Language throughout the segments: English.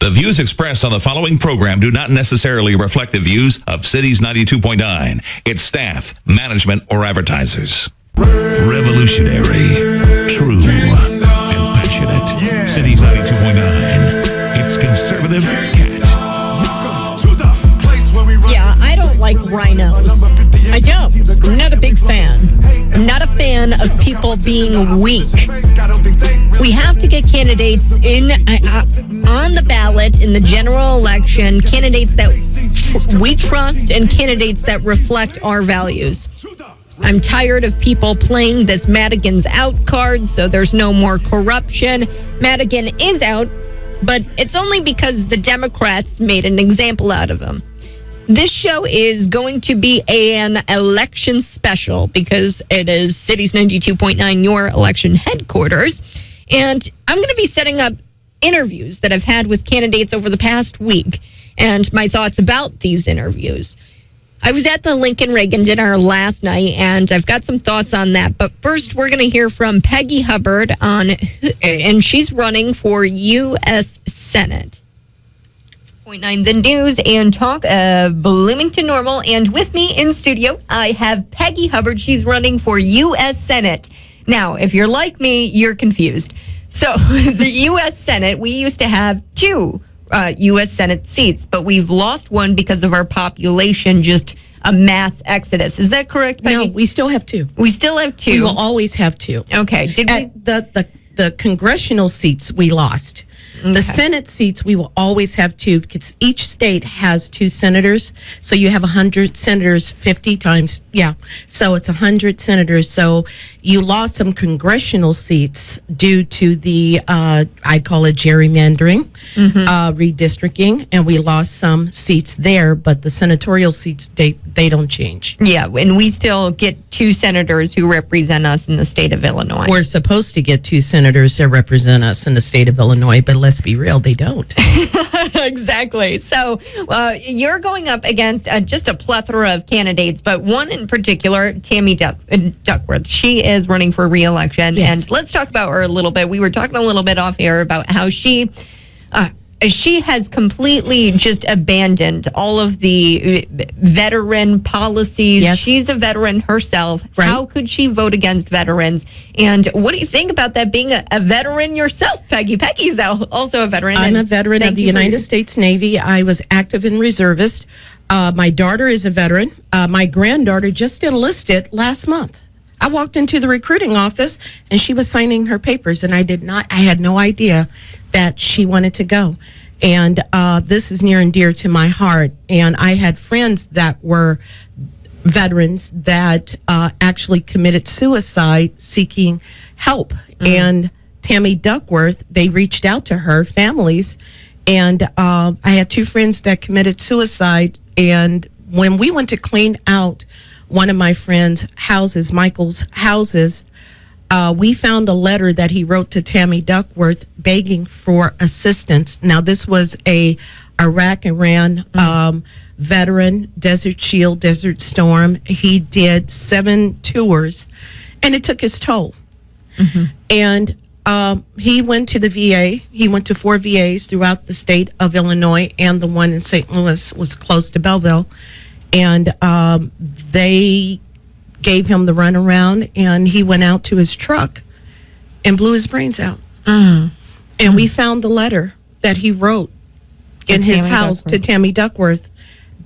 The views expressed on the following program do not necessarily reflect the views of Cities 92.9, its staff, management, or advertisers. Revolutionary, true, and passionate. Cities 92.9, it's conservative cat. Yeah, I don't like rhinos. I don't. I'm not a big fan. I'm not a fan of people being weak. We have to get candidates in on the ballot in the general election, candidates that we trust and candidates that reflect our values. I'm tired of people playing this Madigan's out card, so there's no more corruption. Madigan is out, but it's only because the Democrats made an example out of him. This show is going to be an election special because it is Cities 92.9, your election headquarters. And I'm going to be setting up interviews that I've had with candidates over the past week and my thoughts about these interviews. I was at the Lincoln Reagan dinner last night, and I've got some thoughts on that. But first, we're going to hear from Peggy Hubbard, and she's running for U.S. Senate. 9 The News and Talk of Bloomington Normal. And with me in studio, I have Peggy Hubbard. She's running for U.S. Senate. Now, if you're like me, you're confused. So the U.S. Senate, we used to have two U.S. Senate seats, but we've lost one because of our population, just a mass exodus. Is that correct, Peggy? No, we still have two. We still have two. We will always have two. Okay. The congressional seats we lost. Okay. The Senate seats, we will always have two because each state has two senators. So you have 100 senators, 50 times. Yeah. So it's 100 senators. So you lost some congressional seats due to the, I call it gerrymandering, redistricting, and we lost some seats there, but the senatorial seats, they don't change. Yeah, and we still get two senators who represent us in the state of Illinois. We're supposed to get two senators that represent us in the state of Illinois, but let's be real, they don't. Exactly. So you're going up against just a plethora of candidates, but one in particular, Tammy Duckworth. She is running for re-election. Yes. And let's talk about her a little bit. We were talking a little bit off air about how she has completely just abandoned all of the veteran policies. Yes. She's a veteran herself. Right. How could she vote against veterans? And what do you think about that, being a veteran yourself, Peggy? Peggy's also a veteran. I'm a veteran of the United States Navy. I was active in reservist. My daughter is a veteran. My granddaughter just enlisted last month. I walked into the recruiting office and she was signing her papers, and I had no idea that she wanted to go. And this is near and dear to my heart. And I had friends that were veterans that actually committed suicide seeking help. And Tammy Duckworth, they reached out to her families. And I had two friends that committed suicide. And when we went to clean out one of my friend's houses, Michael's houses, we found a letter that he wrote to Tammy Duckworth begging for assistance. Now, this was a Iraq-Iran veteran, Desert Shield, Desert Storm. He did 7 tours, and it took his toll. And he went to the VA. He went to 4 VAs throughout the state of Illinois, and the one in St. Louis was close to Belleville. And they gave him the runaround, and he went out to his truck and blew his brains out. And we found the letter that he wrote in his house to Tammy Duckworth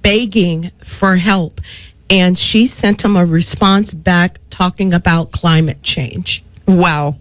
begging for help. And she sent him a response back talking about climate change. Wow.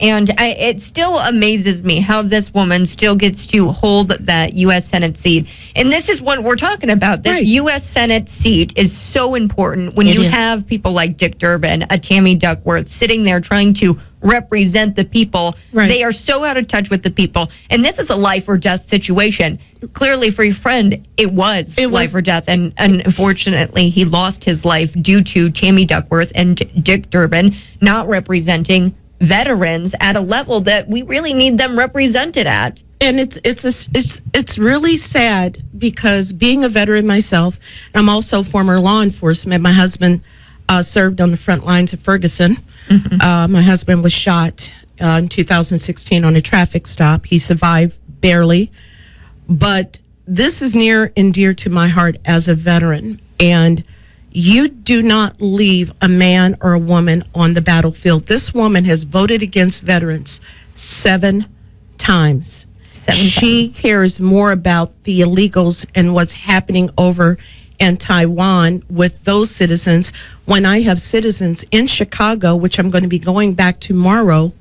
And it still amazes me how this woman still gets to hold that U.S. Senate seat. And this is what we're talking about. This U.S. Senate seat is so important when you have people like Dick Durbin, a Tammy Duckworth, sitting there trying to represent the people. Right. They are so out of touch with the people. And this is a life or death situation. Clearly, for your friend, it was life or death. And unfortunately, he lost his life due to Tammy Duckworth and Dick Durbin not representing veterans at a level that we really need them represented at. And it's really sad because being a veteran myself, I'm also former law enforcement. My husband served on the front lines of Ferguson. My husband was shot in 2016 on a traffic stop. He survived barely. But this is near and dear to my heart as a veteran. And you do not leave a man or a woman on the battlefield. This woman has voted against veterans 7 times. She cares more about the illegals and what's happening over in Taiwan with those citizens. When I have citizens in Chicago, which I'm going to be going back tomorrow,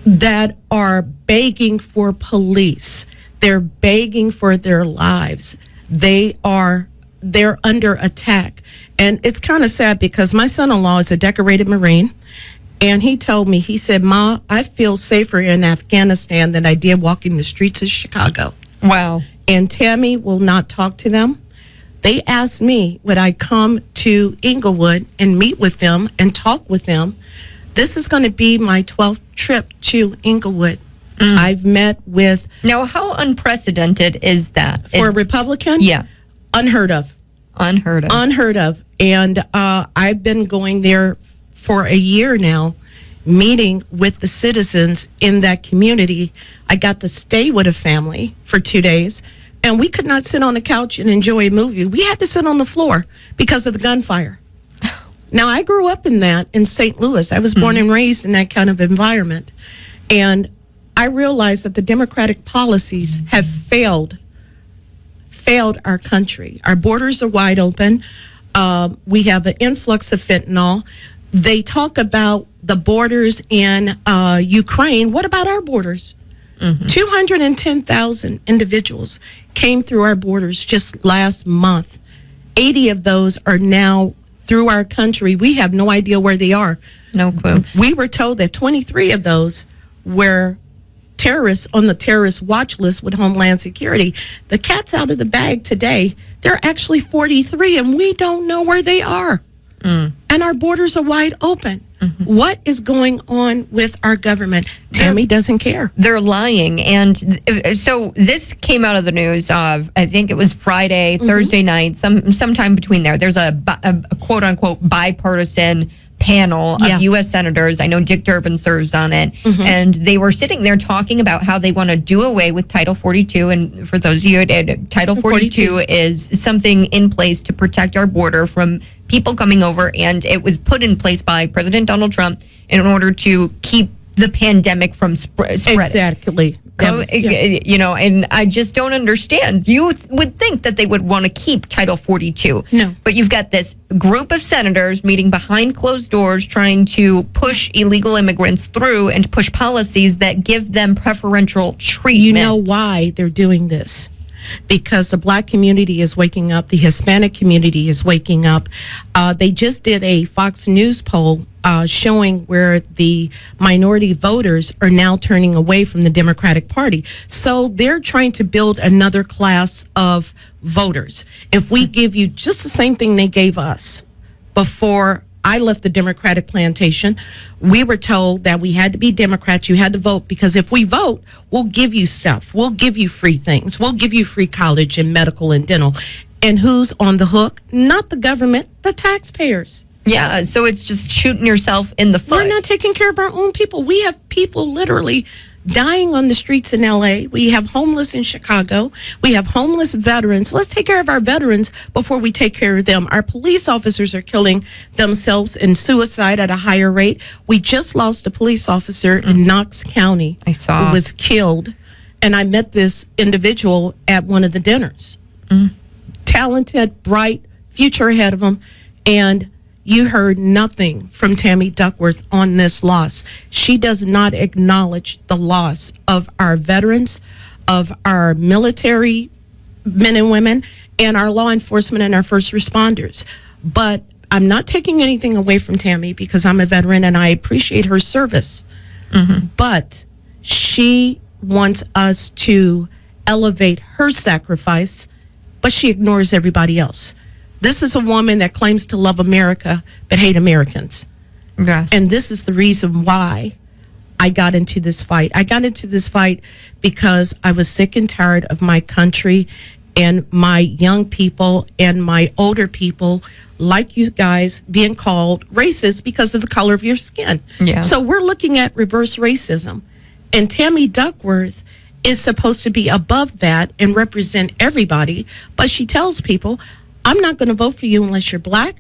that are begging for police. They're begging for their lives. They're under attack. And it's kind of sad because my son-in-law is a decorated Marine. And he told me, he said, Ma, I feel safer in Afghanistan than I did walking the streets of Chicago. Wow. And Tammy will not talk to them. They asked me, would I come to Inglewood and meet with them and talk with them? This is going to be my 12th trip to Inglewood. I've met with... Now, how unprecedented is that? For a Republican? Yeah. Unheard of. Unheard of. And I've been going there for a year now, meeting with the citizens in that community. I got to stay with a family for 2 days, and we could not sit on the couch and enjoy a movie. We had to sit on the floor because of the gunfire. Now, I grew up in St. Louis. I was born and raised in that kind of environment. And I realized that the Democratic policies have failed our country. Our borders are wide open. We have an influx of fentanyl. They talk about the borders in Ukraine. What about our borders? 210,000 individuals came through our borders just last month. 80 of those are now through our country. We have no idea where they are. No clue. We were told that 23 of those were terrorists on the terrorist watch list with Homeland Security. The cat's out of the bag today. There are actually 43, and we don't know where they are. And our borders are wide open. What is going on with our government? Tammy doesn't care. They're lying. And so this came out of the news of, I think it was Friday, Thursday night, sometime between there. There's a quote unquote bipartisan panel of U.S. senators. I know Dick Durbin serves on it. And they were sitting there talking about how they want to do away with Title 42. And for those of you, Title 42 is something in place to protect our border from people coming over. And it was put in place by President Donald Trump in order to keep the pandemic from spreading. Exactly. You know, and I just don't understand. You would think that they would want to keep Title 42. No. But you've got this group of senators meeting behind closed doors trying to push illegal immigrants through and push policies that give them preferential treatment. You know why they're doing this? Because the Black community is waking up. The Hispanic community is waking up. They just did a Fox News poll showing where the minority voters are now turning away from the Democratic Party. So they're trying to build another class of voters. If we give you just the same thing they gave us before I left the Democratic plantation, we were told that we had to be Democrats. You had to vote because if we vote, we'll give you stuff. We'll give you free things. We'll give you free college and medical and dental. And who's on the hook? Not the government, the taxpayers. Yeah, so it's just shooting yourself in the foot. We're not taking care of our own people. We have people literally dying on the streets in L.A. We have homeless in Chicago. We have homeless veterans. Let's take care of our veterans before we take care of them. Our police officers are killing themselves in suicide at a higher rate. We just lost a police officer in Knox County. I saw. Who was killed. And I met this individual at one of the dinners. Talented, bright, future ahead of him. And you heard nothing from Tammy Duckworth on this loss. She does not acknowledge the loss of our veterans, of our military men and women, and our law enforcement and our first responders. But I'm not taking anything away from Tammy because I'm a veteran and I appreciate her service. But she wants us to elevate her sacrifice, but she ignores everybody else. This is a woman that claims to love America but hate Americans. Yes. And this is the reason why I got into this fight. I got into this fight because I was sick and tired of my country and my young people and my older people like you guys being called racist because of the color of your skin. Yeah. So we're looking at reverse racism. And Tammy Duckworth is supposed to be above that and represent everybody. But she tells people, I'm not going to vote for you unless you're black,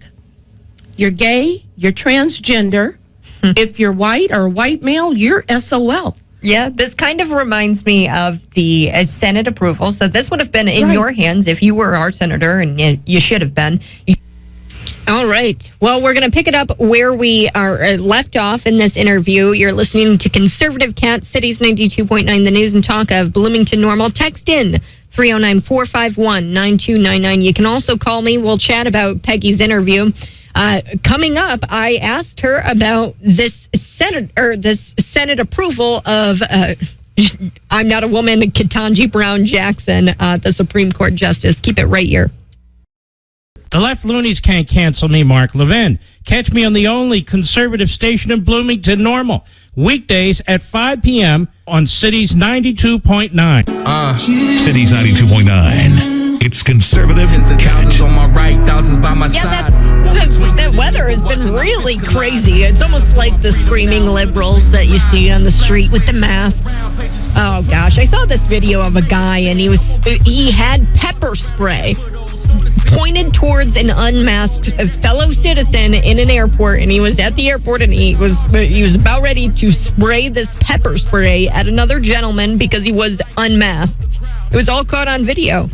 you're gay, you're transgender. If you're white or a white male, you're SOL. Yeah, this kind of reminds me of the Senate approval. So this would have been in your hands if you were our senator, and you should have been. All right. Well, we're going to pick it up where we are left off in this interview. You're listening to Conservative Cat, Cities 92.9, the news and talk of Bloomington Normal. Text in 309-451-9299. You can also call me. We'll chat about Peggy's interview. Coming up, I asked her about this Senate approval of I'm Not a Woman, Ketanji Brown Jackson, the Supreme Court Justice. Keep it right here. The left loonies can't cancel me, Mark Levin. Catch me on the only conservative station in Bloomington Normal. Weekdays at 5 p.m. on Cities 92.9. Cities 92.9. It's Conservative Cat. On my right, thousands by my side. That weather has been really crazy. It's almost like the screaming liberals that you see on the street with the masks. Oh gosh, I saw this video of a guy and he had pepper spray pointed towards an unmasked fellow citizen in an airport, and he was at the airport and he was about ready to spray this pepper spray at another gentleman because he was unmasked. It was all caught on video.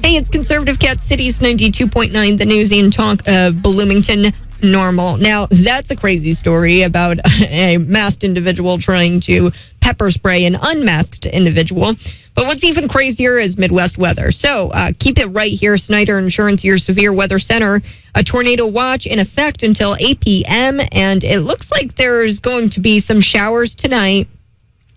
Hey, it's Conservative Cat, Cities 92.9, the news and talk of Bloomington Normal. Now, that's a crazy story about a masked individual trying to pepper spray an unmasked individual. But what's even crazier is Midwest weather. So keep it right here. Snyder Insurance, your severe weather center. A tornado watch in effect until 8 p.m. And it looks like there's going to be some showers tonight.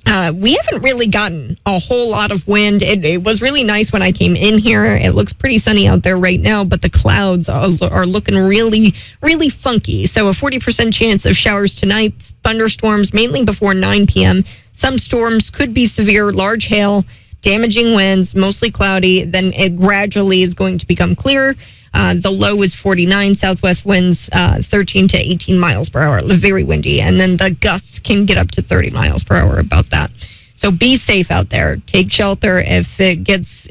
We haven't really gotten a whole lot of wind. It was really nice when I came in here. It looks pretty sunny out there right now, but the clouds are looking really, really funky. So a 40% chance of showers tonight, thunderstorms mainly before 9 p.m. Some storms could be severe, large hail, damaging winds, mostly cloudy. Then it gradually is going to become clear. The low is 49, southwest winds 13 to 18 miles per hour, very windy. And then the gusts can get up to 30 miles per hour, about that. So be safe out there. Take shelter if it gets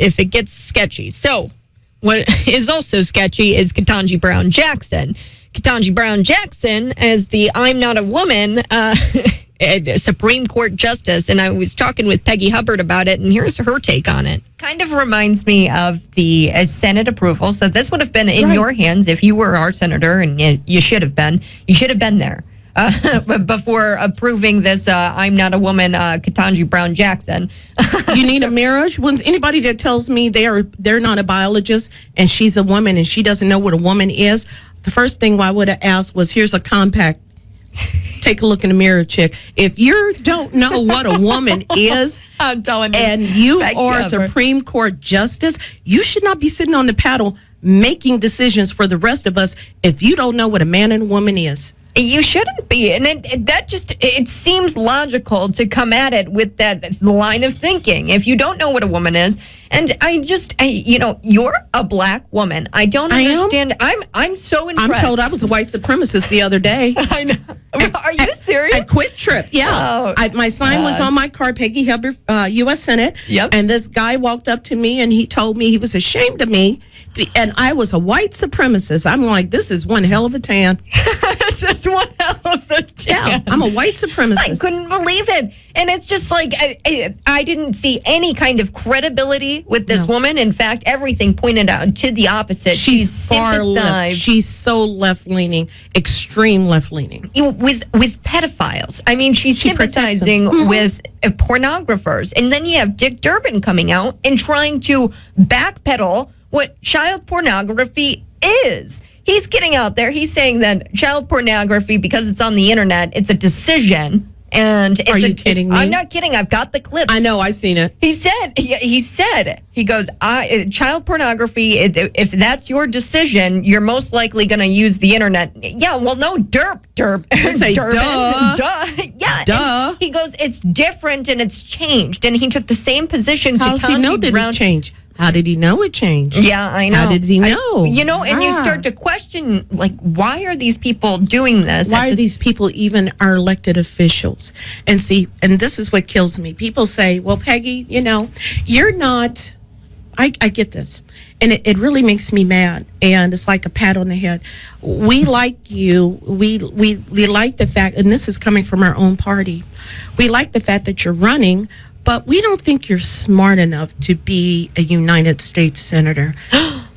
sketchy. So what is also sketchy is Ketanji Brown Jackson. Ketanji Brown Jackson as the I'm Not a Woman Supreme Court Justice, and I was talking with Peggy Hubbard about it, and here's her take on it. It kind of reminds me of the Senate approval. So this would have been in your hands if you were our senator, and you should have been. You should have been there before approving this I'm Not a Woman, Ketanji Brown Jackson. You need a marriage? When anybody that tells me they're not a biologist and she's a woman and she doesn't know what a woman is, the first thing I would have asked was, here's a compact. Take a look in the mirror, chick. If you don't know what a woman is, I'm telling you, and you are a Supreme Court Justice, you should not be sitting on the paddle making decisions for the rest of us if you don't know what a man and a woman is. You shouldn't be. And it seems logical to come at it with that line of thinking. If you don't know what a woman is, and you're a black woman. I don't understand. I'm so impressed. I'm told I was a white supremacist the other day. I know. Are you serious? At Quit Trip, yeah. My sign was on my car, Peggy Hubbard, U.S. Senate. Yep. And this guy walked up to me and he told me he was ashamed of me. And I was a white supremacist. I'm like, this is one hell of a tan. This is one hell of a tan. Yeah, I'm a white supremacist. I couldn't believe it. And it's just like, I didn't see any kind of credibility with this woman. In fact, everything pointed out to the opposite. She's far left. She's so left-leaning, extreme left-leaning. With pedophiles. I mean, she's sympathizing with pornographers. And then you have Dick Durbin coming out and trying to backpedal what child pornography is. He's getting out there. He's saying that child pornography, because it's on the internet, it's a decision. And are you kidding me? I'm not kidding. I've got the clip. I know. I've seen it. He said, he goes, child pornography, if that's your decision, you're most likely going to use the internet. Yeah, well, no, derp. Say, Durbin. Duh. Yeah. Duh. He goes, it's different and it's changed. And he took the same position. How's he know that it's changed? How did he know it changed? Yeah, I know. How did he know? And you start to question, like, why are these people doing this? Why are these people even our elected officials? And see, and this is what kills me. People say, well, Peggy, you're not, I get this. And it really makes me mad. And it's like a pat on the head. We like you. We like the fact, and this is coming from our own party, we like the fact that you're running, but we don't think you're smart enough to be a United States Senator.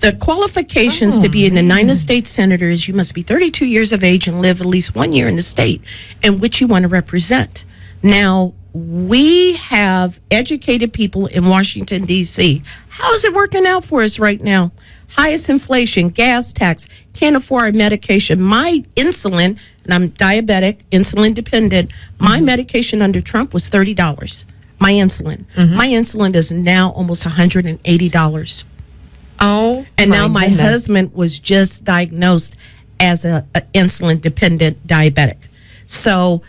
The qualifications to be a United States Senator is you must be 32 years of age and live at least 1 year in the state in which you want to represent. Now, we have educated people in Washington, D.C. How is it working out for us right now? Highest inflation, gas tax, can't afford our medication. My insulin, and I'm diabetic, insulin dependent, my medication under Trump was $30. My insulin. My insulin is now almost $180. Oh, and now my husband was just diagnosed as a insulin dependent diabetic. So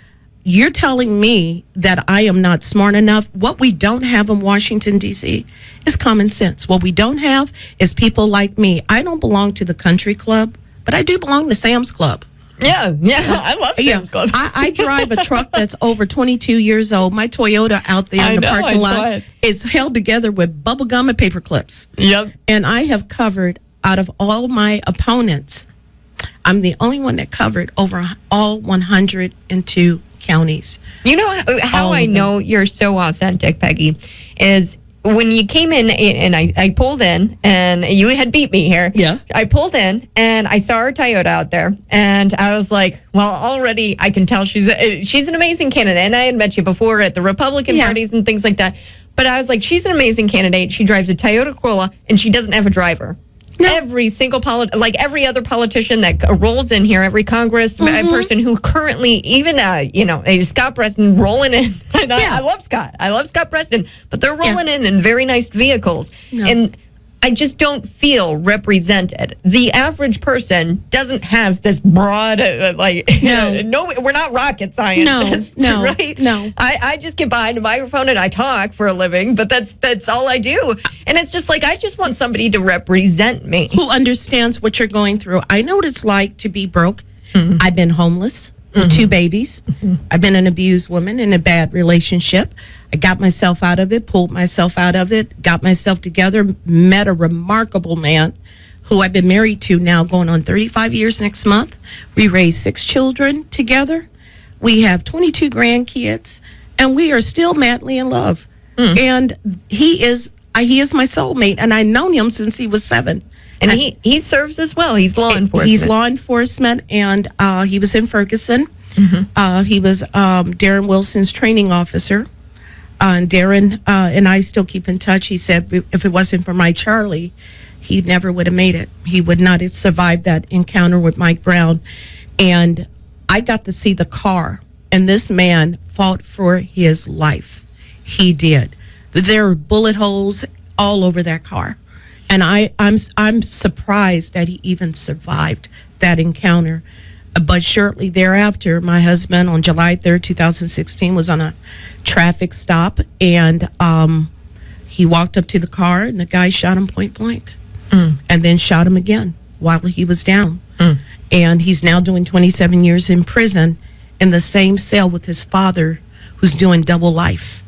you're telling me that I am not smart enough? What we don't have in Washington, D.C. is common sense. What we don't have is people like me. I don't belong to the country club, but I do belong to Sam's Club. Yeah, I love Sam's Club. I drive a truck that's over 22 years old. My Toyota out there in the parking lot is held together with bubble gum and paper clips. Yep. And I have covered, out of all my opponents, I'm the only one that covered over all 102 counties. You know how I know you're so authentic, Peggy, is when you came in and I pulled in and you had beat me here. Yeah. I pulled in and I saw our Toyota out there and I was like, well, already I can tell she's an amazing candidate. And I had met you before at the Republican parties and things like that. But I was like, she's an amazing candidate. She drives a Toyota Corolla and she doesn't have a driver. No. Every single every other politician that rolls in here, every Congress person who currently, even Scott Preston rolling in. And I love Scott. I love Scott Preston, but they're rolling in very nice vehicles, and I just don't feel represented. The average person doesn't have this broad, no, we're not rocket scientists, no, right? No. I just get behind a microphone and I talk for a living, but that's all I do. And it's just like, I just want somebody to represent me. Who understands what you're going through. I know what it's like to be broke. I've been homeless with 2 babies. I've been an abused woman in a bad relationship. I got myself out of it, pulled myself out of it, got myself together, met a remarkable man who I've been married to now going on 35 years next month. We raised 6 children together. We have 22 grandkids, and we are still madly in love. And he is my soulmate, and I've known him since he was 7. And he serves as well. He's law enforcement. He's law enforcement, and he was in Ferguson. He was Darren Wilson's training officer. And Darren and I still keep in touch. He said if it wasn't for my Charlie, he never would have made it. He would not have survived that encounter with Mike Brown. And I got to see the car, and this man fought for his life. He did. There were bullet holes all over that car. And I'm surprised that he even survived that encounter. But shortly thereafter, my husband on July 3rd, 2016, was on a traffic stop, and he walked up to the car, and the guy shot him point blank, and then shot him again while he was down. And he's now doing 27 years in prison in the same cell with his father, who's doing double life.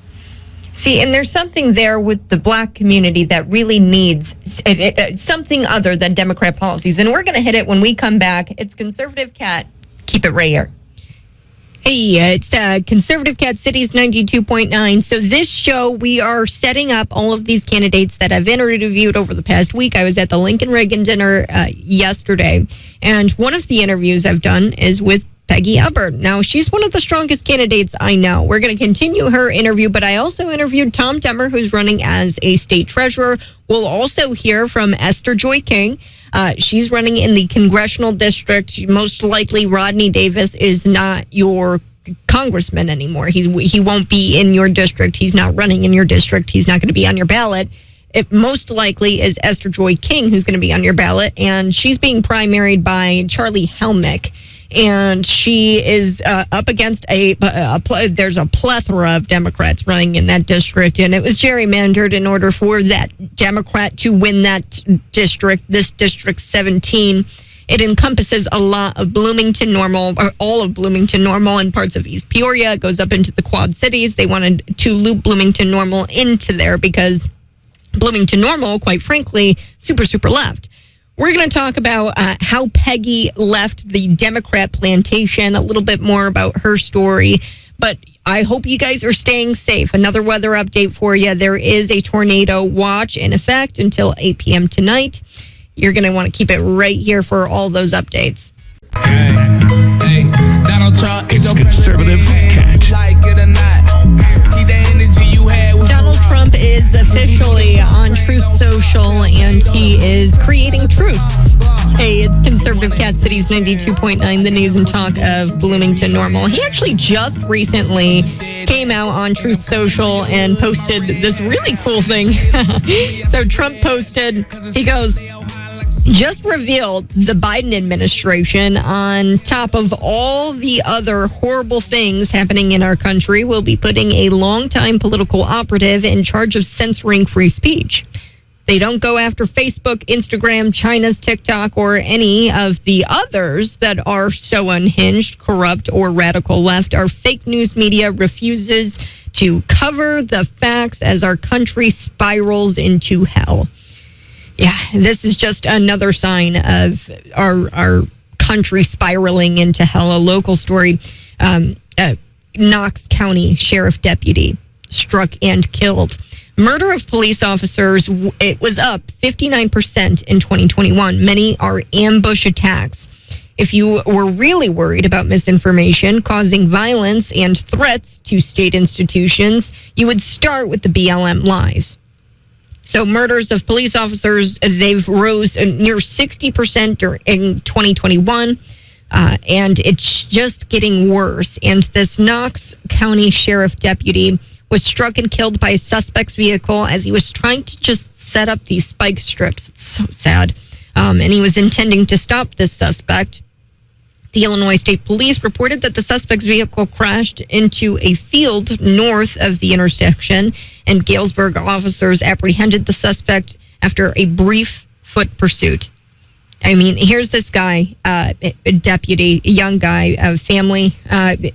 See, and there's something there with the black community that really needs something other than Democrat policies. And we're going to hit it when we come back. It's Conservative Cat. Keep it right here. Hey, it's Conservative Cat Cities 92.9. So this show, we are setting up all of these candidates that I've interviewed over the past week. I was at the Lincoln Reagan dinner yesterday, and one of the interviews I've done is with Peggy Hubbard. Now, she's one of the strongest candidates I know. We're going to continue her interview, but I also interviewed Tom Demmer, who's running as a state treasurer. We'll also hear from Esther Joy King. She's running in the congressional district. Most likely, Rodney Davis is not your congressman anymore. He won't be in your district. He's not running in your district. He's not going to be on your ballot. It most likely is Esther Joy King who's going to be on your ballot, and she's being primaried by Charlie Helmick. and she is up against there's a plethora of Democrats running in that district, and it was gerrymandered in order for that Democrat to win that district, this District 17. It encompasses a lot of Bloomington Normal, or all of Bloomington Normal and parts of East Peoria. It goes up into the Quad Cities. They wanted to loop Bloomington Normal into there because Bloomington Normal, quite frankly, super, super left. We're going to talk about how Peggy left the Democrat plantation, a little bit more about her story. But I hope you guys are staying safe. Another weather update for you. There is a tornado watch in effect until 8 p.m. tonight. You're going to want to keep it right here for all those updates. It's Conservative Cat. Donald Trump is officially on Truth Social, and he is creating truths. Hey, it's Conservative Cat, Cities 92.9, the news and talk of Bloomington Normal. He actually just recently came out on Truth Social and posted this really cool thing. So Trump posted, he goes, just revealed the Biden administration, on top of all the other horrible things happening in our country, will be putting a longtime political operative in charge of censoring free speech. They don't go after Facebook, Instagram, China's TikTok, or any of the others that are so unhinged, corrupt, or radical left. Our fake news media refuses to cover the facts as our country spirals into hell. Yeah, this is just another sign of our country spiraling into hell. A local story, Knox County Sheriff Deputy struck and killed. Murder of police officers, it was up 59% in 2021. Many are ambush attacks. If you were really worried about misinformation causing violence and threats to state institutions, you would start with the BLM lies. So murders of police officers, they've rose near 60% in 2021, and it's just getting worse. And this Knox County Sheriff Deputy was struck and killed by a suspect's vehicle as he was trying to just set up these spike strips. It's so sad. And he was intending to stop this suspect. The Illinois State Police reported that the suspect's vehicle crashed into a field north of the intersection, and Galesburg officers apprehended the suspect after a brief foot pursuit. I mean, here's this guy, a deputy, a young guy, a family.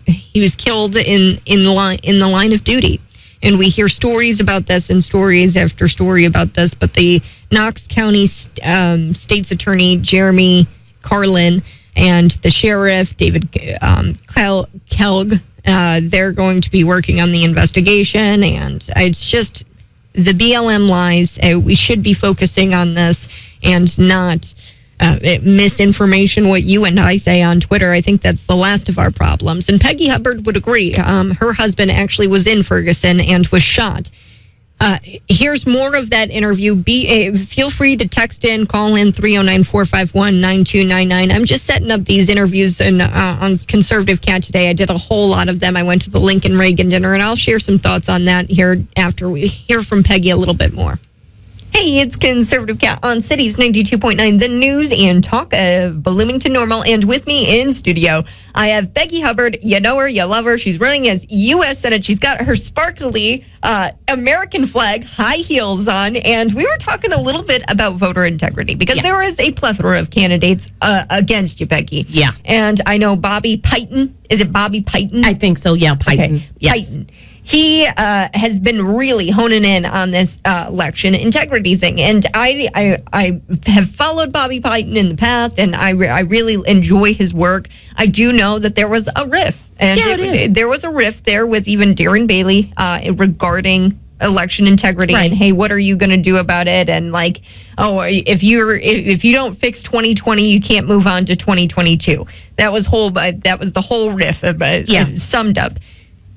He was killed in the line of duty. And we hear stories about this and stories after story about this. But the Knox County State's Attorney, Jeremy Carlin, and the sheriff, David Kelg, they're going to be working on the investigation. And it's just the BLM lies. We should be focusing on this and not misinformation, what you and I say on Twitter. I think that's the last of our problems. And Peggy Hubbard would agree. Her husband actually was in Ferguson and was shot. Here's more of that interview. Feel free to text in, call in 309-451-9299. I'm just setting up these interviews on Conservative Cat today. I did a whole lot of them. I went to the Lincoln Reagan dinner, and I'll share some thoughts on that here after we hear from Peggy a little bit more. Hey, it's Conservative Cat on Cities 92.9, the news and talk of Bloomington Normal. And with me in studio, I have Peggy Hubbard. You know her, you love her. She's running as U.S. Senate. She's got her sparkly American flag high heels on. And we were talking a little bit about voter integrity because there is a plethora of candidates against you, Peggy. Yeah. And I know Bobby Piton. Is it Bobby Piton? I think so, yeah, Piton. Okay. Yes. Piton. He has been really honing in on this election integrity thing. And I have followed Bobby Piton in the past, and I really enjoy his work. I do know that there was a riff. And there was a riff there with even Darren Bailey regarding election integrity. Right. And, hey, what are you going to do about it? And, like, if you don't fix 2020, you can't move on to 2022. That was the whole riff summed up.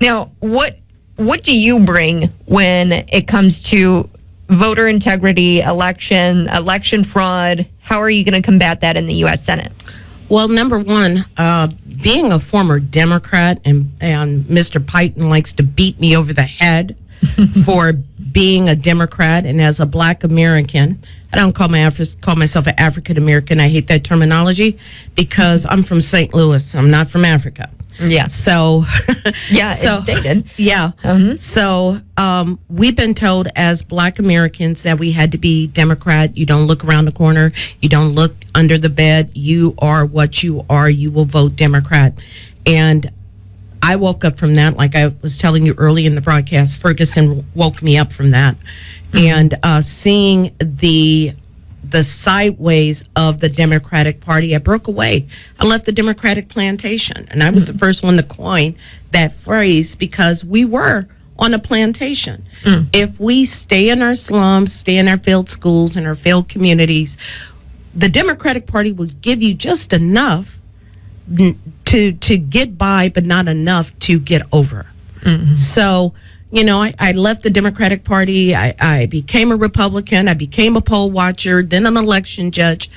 Now, what do you bring when it comes to voter integrity, election fraud? How are you going to combat that in the U.S. Senate? Well, number one, being a former Democrat, and Mr. Piton likes to beat me over the head for being a Democrat and as a Black American. I don't call myself an African American. I hate that terminology because I'm from St. Louis. I'm not from Africa. Yeah. So, it's dated. Yeah. So, we've been told as Black Americans that we had to be Democrat. You don't look around the corner. You don't look under the bed. You are what you are. You will vote Democrat. And I woke up from that, like I was telling you early in the broadcast. Ferguson woke me up from that. And seeing the sideways of the Democratic Party, I broke away. I left the Democratic plantation, and I was the first one to coin that phrase because we were on a plantation. If we stay in our slums, stay in our failed schools and our failed communities, the Democratic Party will give you just enough to get by, but not enough to get over. So, you know, I left the Democratic Party. I became a Republican. I became a poll watcher, then an election judge.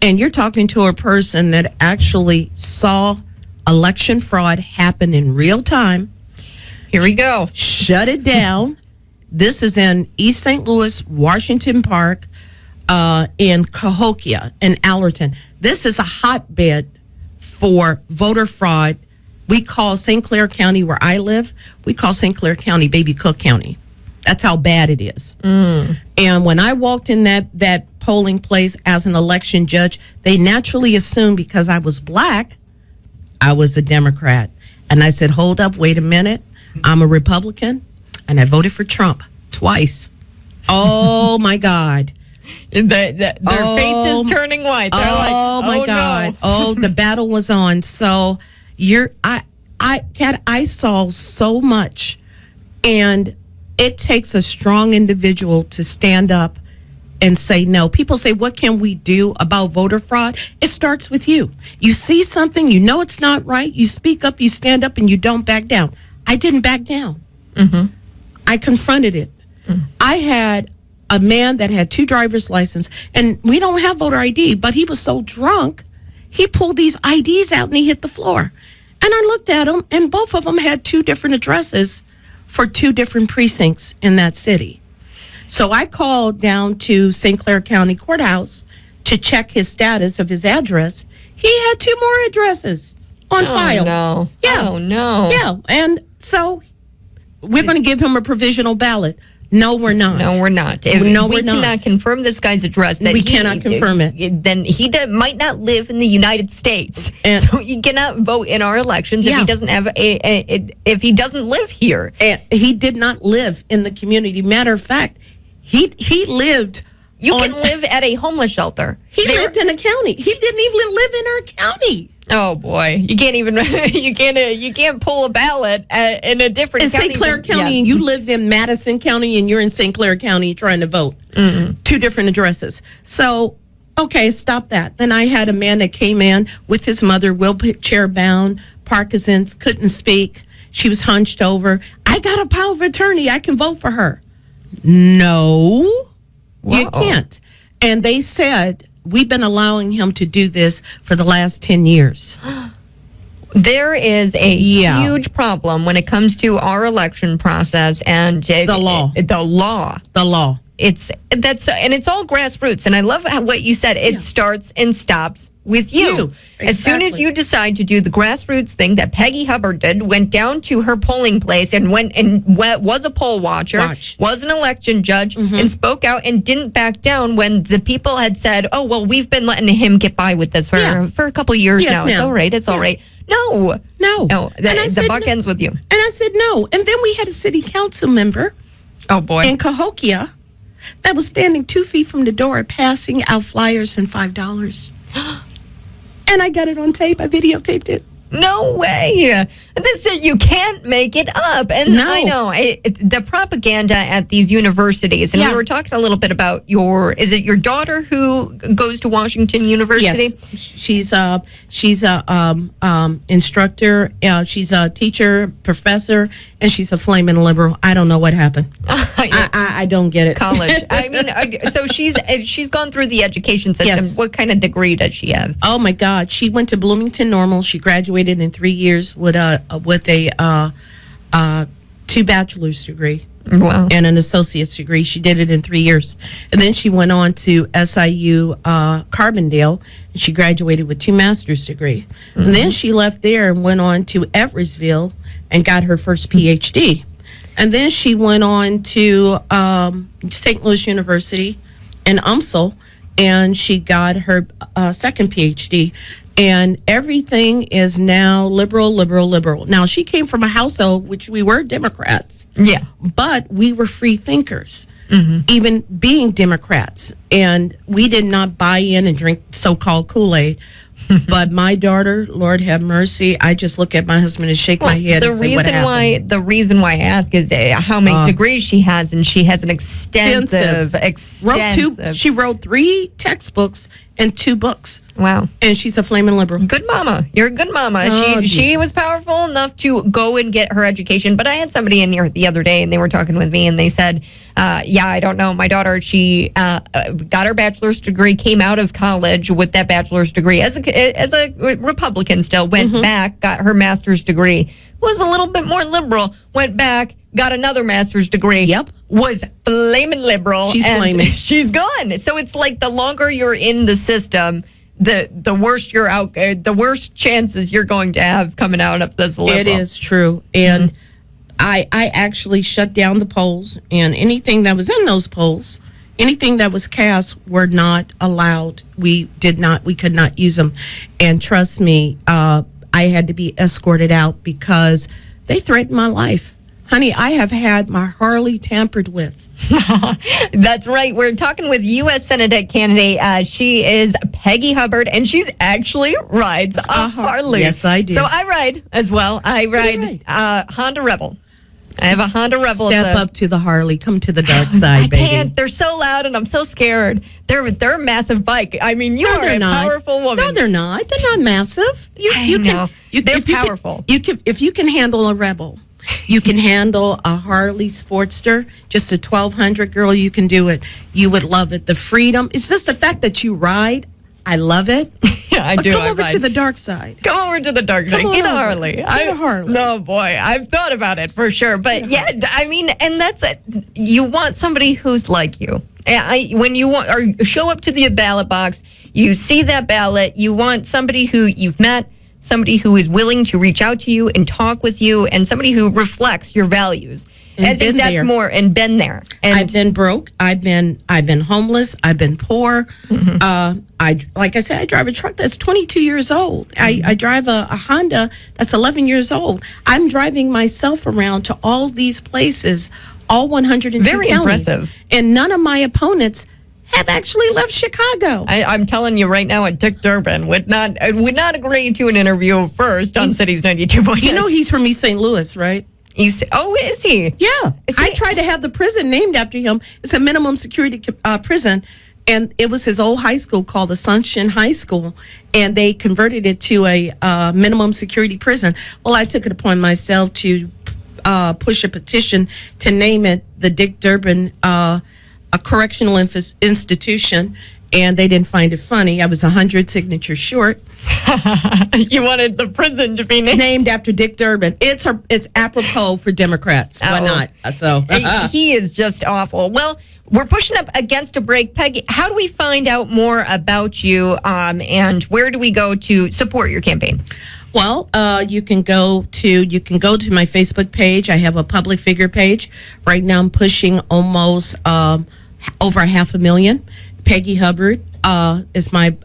And you're talking to a person that actually saw election fraud happen in real time. Here we go. Shut it down. This is in East St. Louis, Washington Park, in Cahokia, in Allerton. This is a hotbed for voter fraud. We call St. Clair County, where I live, we call St. Clair County Baby Cook County. That's how bad it is. And when I walked in that polling place as an election judge, they naturally assumed because I was Black, I was a Democrat. And I said, hold up, wait a minute. I'm a Republican, and I voted for Trump twice. Oh, my God. Their face is turning white. They're like, oh my God. No. Oh, the battle was on. So I saw so much, and it takes a strong individual to stand up and say no. People say, what can we do about voter fraud? It starts with you. You see something, you know it's not right, you speak up, you stand up, and you don't back down. I didn't back down. I confronted it. I had a man that had 2 driver's licenses, and we don't have voter ID, but he was so drunk, he pulled these IDs out and he hit the floor. And I looked at them, and both of them had 2 different addresses for 2 different precincts in that city. So I called down to St. Clair County Courthouse to check his status of his address. He had 2 more addresses on file. No. Yeah. Oh, no. Yeah. And so we're going to give him a provisional ballot. No, we're not. No, we're not. We cannot confirm this guy's address. We cannot confirm it. Then he might not live in the United States, And- so he cannot vote in our elections if Yeah. he doesn't have if he doesn't live here. And he did not live in the community. Matter of fact, he lived. You can live at a homeless shelter. He lived in a county. He didn't even live in our county. Oh boy, you can't even you can't pull a ballot in a different In county. St. Clair County, Yeah. and you lived in Madison County, and you're in St. Clair County trying to vote. 2 different addresses. So, okay, stop that. Then I had a man that came in with his mother, wheelchair bound, Parkinson's, couldn't speak. She was hunched over. I got a power of attorney. I can vote for her. No, you Whoa. can't. And they said, we've been allowing him to do this for the last 10 years. There is a Yeah. huge problem when it comes to our election process and The law. The law. The law. It's all grassroots, and I love what you said. It starts and stops with you. You. As soon as Exactly. you decide to do the grassroots thing that Peggy Hubbard did, went down to her polling place and was a poll watcher, was an election judge, and spoke out and didn't back down when the people had said, "Oh well, we've been letting him get by with this for a couple years Yes, now. It's now. all right. It's all right." No. And I The said buck no. ends with you. And I said no. And then we had a city council member Oh boy. in Cahokia that was standing 2 feet from the door passing out flyers and $5. And I got it on tape. I videotaped it. No way. You can't make it up. And No. I know the propaganda at these universities. And we Yeah. were talking a little bit about is it your daughter who goes to Washington University? Yes, she's a instructor. She's a teacher, professor, and she's a flaming liberal. I don't know what happened. I don't get it. College. I mean, so she's gone through the education system. Yes. What kind of degree does she have? Oh my God! She went to Bloomington Normal. She graduated in 3 years with a 2 bachelor's degree. Wow. and an associate's degree. She did it in 3 years. And then she went on to SIU Carbondale, and she graduated with 2 master's degree. And then she left there and went on to Everettsville and got her first PhD. And then she went on to St. Louis University in UMSL, and she got her second PhD. And everything is now liberal, liberal, liberal. Now, she came from a household which we were Democrats. Yeah. But we were free thinkers, even being Democrats. And we did not buy in and drink so-called Kool-Aid. But my daughter, Lord have mercy, I just look at my husband and shake my head and say, what happened? The reason why I ask is how many degrees she has, and she has an extensive. She wrote 3 textbooks and 2 books. Wow. And she's a flaming liberal. Good mama. You're a good mama. She was powerful enough to go and get her education. But I had somebody in here the other day, and they were talking with me, and they said, I don't know. My daughter, she got her bachelor's degree, came out of college with that bachelor's degree as a Republican still, went back, got her master's degree, was a little bit more liberal, went back, got another master's degree. Yep. Was flaming liberal. She's flaming. She's gone. So it's like the longer you're in the system, the worse you're out, the worse chances you're going to have coming out of this liberal. It is true. And I actually shut down the polls, and anything that was in those polls, anything that was cast, were not allowed. We could not use them. And trust me, I had to be escorted out because they threatened my life. Honey, I have had my Harley tampered with. That's right. We're talking with U.S. Senate candidate. She is Peggy Hubbard, and she's actually rides a Harley. Yes, I do. So I ride as well. I ride Honda Rebel. I have a Honda Rebel. Step up to the Harley. Come to the dark side, baby. I can't. They're so loud, and I'm so scared. They're a massive bike. I mean, you are a powerful woman. No, they're not. They're not massive. I know. They're powerful. If you can handle a Rebel, you can handle a Harley Sportster, just a 1200, girl, you can do it. You would love it. The freedom. It's just the fact that you ride. I love it. Yeah, I do. Come over to the dark side. Come over to the dark side. Get a Harley. Get a Harley. No, boy. I've thought about it for sure. But yeah, I mean, and that's it. You want somebody who's like you. When you want, or show up to the ballot box, you see that ballot, you want somebody who you've met, somebody who is willing to reach out to you and talk with you, and somebody who reflects your values. And I think that's more, and been there. And I've been broke. I've been homeless. I've been poor. Like I said, I drive a truck that's 22 years old. I drive a Honda that's 11 years old. I'm driving myself around to all these places, all 102 Very counties. impressive. And none of my opponents have actually left Chicago. I'm telling you right now, Dick Durbin would not agree to an interview first on Cities 92.9. You know he's from East St. Louis, right? Is he? Yeah. I tried to have the prison named after him. It's a minimum security prison. And it was his old high school called Assumption High School. And they converted it to a minimum security prison. Well, I took it upon myself to push a petition to name it the Dick Durbin a correctional institution, and they didn't find it funny. I was 100 signatures short. You wanted the prison to be named after Dick Durbin. It's apropos for Democrats. Why not? So he is just awful. Well, we're pushing up against a break. Peggy, how do we find out more about you, and where do we go to support your campaign? Well, you can go to my Facebook page. I have a public figure page. Right now I'm pushing almost over 500,000. Peggy Hubbard is my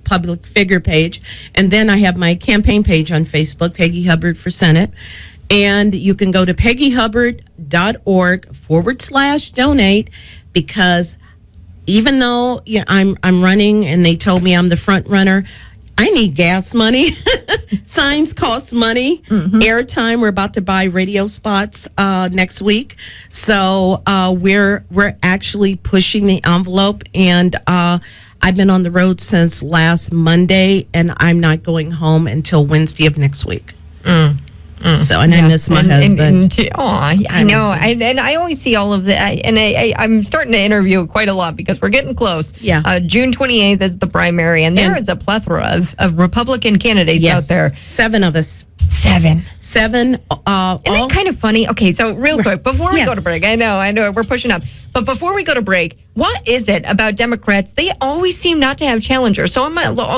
public figure page. And then I have my campaign page on Facebook, Peggy Hubbard for Senate. And you can go to peggyhubbard.org/donate, because even though I'm running and they told me I'm the front runner, I need gas money. Signs cost money. Airtime. We're about to buy radio spots next week. So we're actually pushing the envelope. And I've been on the road since last Monday, and I'm not going home until Wednesday of next week. So, and I miss my husband. I know. And I always see all of that. And I'm starting to interview quite a lot because we're getting close. Yeah. June 28th is the primary, and there is a plethora of Republican candies out there. 7 of us. 7. Seven. Isn't that kind of funny? Okay, so real quick, before we Yes. go to break, I know, we're pushing up. But before we go to break, what is it about Democrats? They always seem not to have challengers. So I'm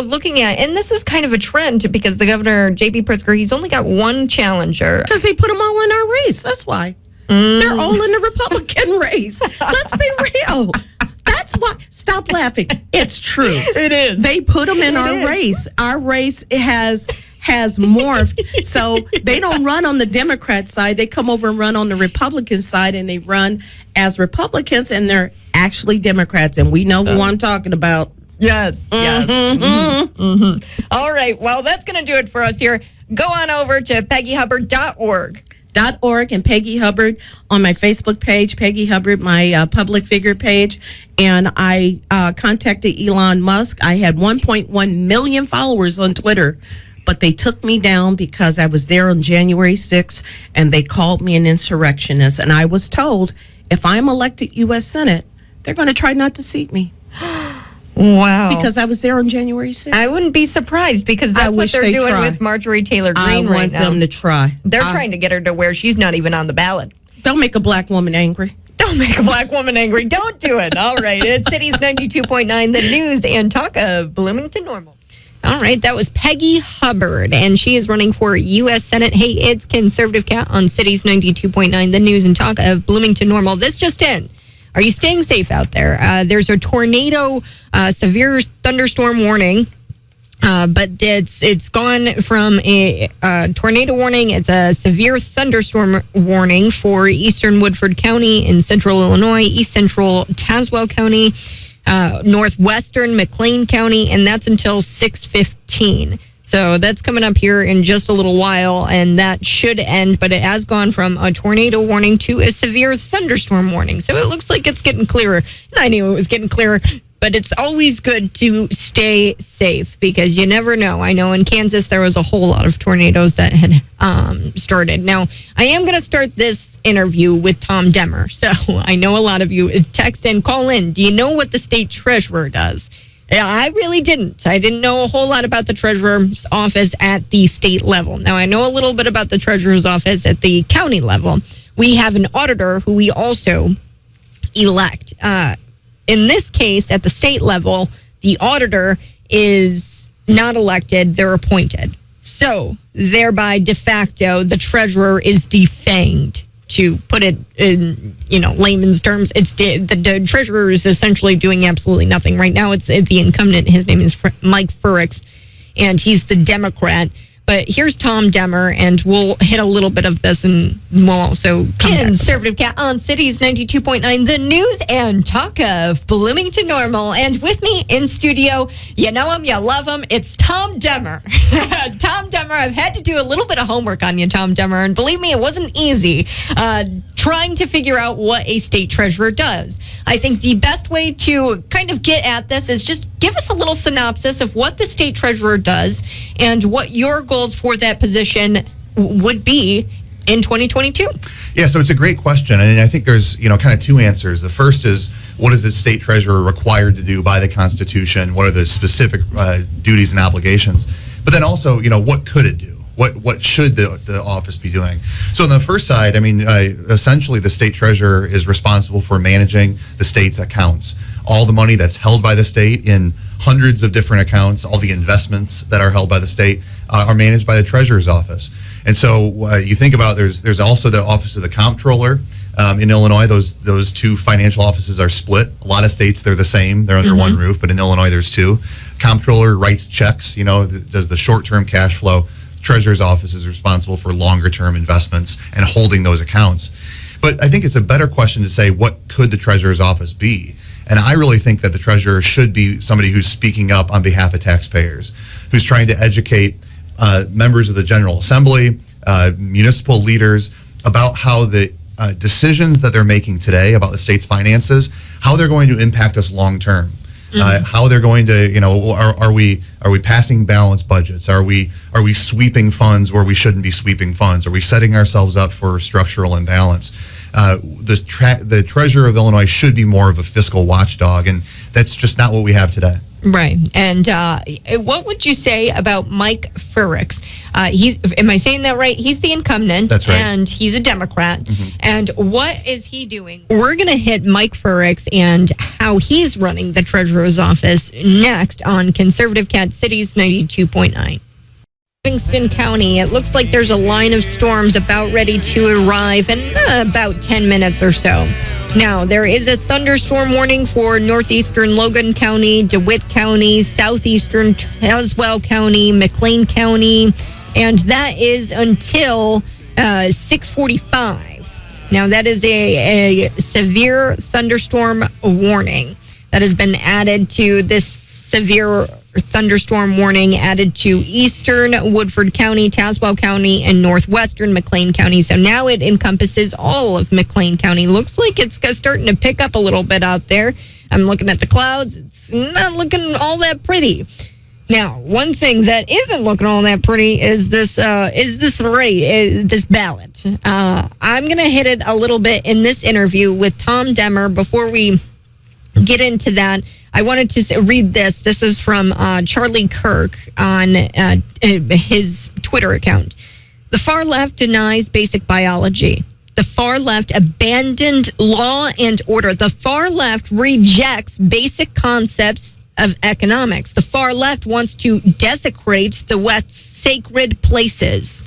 looking at, and this is kind of a trend because the governor, J.B. Pritzker, he's only got one challenger. Because he put them all in our race. That's why. They're all in the Republican race. Let's be real. That's why. Stop laughing. It's true. It is. They put them in our race. Our race has morphed. So they don't run on the Democrat side. They come over and run on the Republican side, and they run as Republicans, and they're actually Democrats. And we know who I'm talking about. Yes. All right. Well, that's going to do it for us here. Go on over to PeggyHubbard.org. .org and Peggy Hubbard on my Facebook page, Peggy Hubbard, my public figure page. And I contacted Elon Musk. I had 1.1 million followers on Twitter, but they took me down because I was there on January 6th, and they called me an insurrectionist. And I was told if I'm elected U.S. Senate, they're going to try not to seat me. Wow. Because I was there on January 6th. I wouldn't be surprised because that's what they're doing with Marjorie Taylor Greene right now. I want them to try. They're trying to get her to where she's not even on the ballot. Don't make a black woman angry. Don't make a black woman angry. Don't do it. All right. It's Cities 92.9, the news and talk of Bloomington Normal. All right. That was Peggy Hubbard, and she is running for U.S. Senate. Hey, it's Conservative Cat on Cities 92.9, the news and talk of Bloomington Normal. This just in. Are you staying safe out there? There's a tornado, severe thunderstorm warning, but it's gone from a tornado warning. It's a severe thunderstorm warning for eastern Woodford County in central Illinois, east central Tazewell County, northwestern McLean County, and that's until 6:15. So that's coming up here in just a little while, and that should end, but it has gone from a tornado warning to a severe thunderstorm warning. So it looks like it's getting clearer. And I knew it was getting clearer, but it's always good to stay safe because you never know. I know in Kansas there was a whole lot of tornadoes that had started. Now, I am going to start this interview with Tom Demmer. So I know a lot of you text and call in. Do you know what the state treasurer does? Yeah, I really didn't. I didn't know a whole lot about the treasurer's office at the state level. Now, I know a little bit about the treasurer's office at the county level. We have an auditor who we also elect. In this case, at the state level, the auditor is not elected, they're appointed. So, thereby, de facto, the treasurer is defanged. To put it in, layman's terms, it's the treasurer is essentially doing absolutely nothing right now. It's the incumbent. His name is Mike Furix, and he's the Democrat. But here's Tom Demmer, and we'll hit a little bit of this, and we'll also Conservative Cat on Cities 92.9, the news and talk of Bloomington Normal. And with me in studio, you know him, you love him, it's Tom Demmer. Tom Demmer, I've had to do a little bit of homework on you, Tom Demmer, and believe me, it wasn't easy trying to figure out what a state treasurer does. I think the best way to kind of get at this is just give us a little synopsis of what the state treasurer does and what your goals for that position would be in 2022. Yeah, so it's a great question, and I think there's kind of two answers. The first is, what is the state treasurer required to do by the Constitution? What are the specific duties and obligations? But then also, what could it do? What should the office be doing? So on the first side, essentially the state treasurer is responsible for managing the state's accounts. All the money that's held by the state in hundreds of different accounts, all the investments that are held by the state are managed by the treasurer's office. And so you think about there's also the office of the comptroller. In Illinois, those two financial offices are split. A lot of states, they're the same. They're under one roof, but in Illinois, there's two. Comptroller writes checks, does the short-term cash flow. Treasurer's office is responsible for longer-term investments and holding those accounts. But I think it's a better question to say, what could the treasurer's office be? And I really think that the treasurer should be somebody who's speaking up on behalf of taxpayers, who's trying to educate members of the General Assembly, municipal leaders about how the decisions that they're making today about the state's finances, how they're going to impact us long term. How they're going to, are we passing balanced budgets? Are we sweeping funds where we shouldn't be sweeping funds? Are we setting ourselves up for structural imbalance? The treasurer of Illinois should be more of a fiscal watchdog, and that's just not what we have today. Right. And what would you say about Mike Frerichs? Am I saying that right? He's the incumbent. That's right. And he's a Democrat. Mm-hmm. And what is he doing? We're going to hit Mike Frerichs and how he's running the treasurer's office next on Conservative Cat Cities 92.9. Livingston County, it looks like there's a line of storms about ready to arrive in about 10 minutes or so. Now, there is a thunderstorm warning for northeastern Logan County, DeWitt County, southeastern Tazewell County, McLean County, and that is until 6:45. Now, that is a severe thunderstorm warning that has been added to this severe thunderstorm warning added to eastern Woodford County, Tazewell County, and northwestern McLean County. So now it encompasses all of McLean County. Looks like it's starting to pick up a little bit out there. I'm looking at the clouds. It's not looking all that pretty. Now, one thing that isn't looking all that pretty is this ballot. I'm going to hit it a little bit in this interview with Tom Demmer. Before we get into that, I wanted to read this. This is from Charlie Kirk on his Twitter account. The far left denies basic biology. The far left abandoned law and order. The far left rejects basic concepts of economics. The far left wants to desecrate the West's sacred places.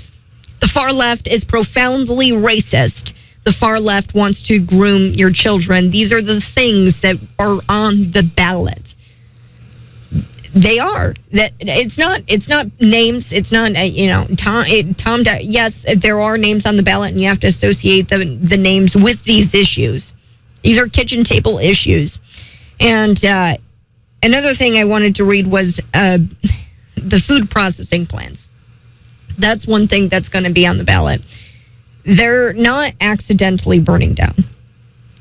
The far left is profoundly racist. The far left wants to groom your children. These are the things that are on the ballot. They are. That it's not names. It's not Tom. Yes, there are names on the ballot, and you have to associate the names with these issues. These are kitchen table issues. And another thing I wanted to read was the food processing plants. That's one thing that's going to be on the ballot. They're not accidentally burning down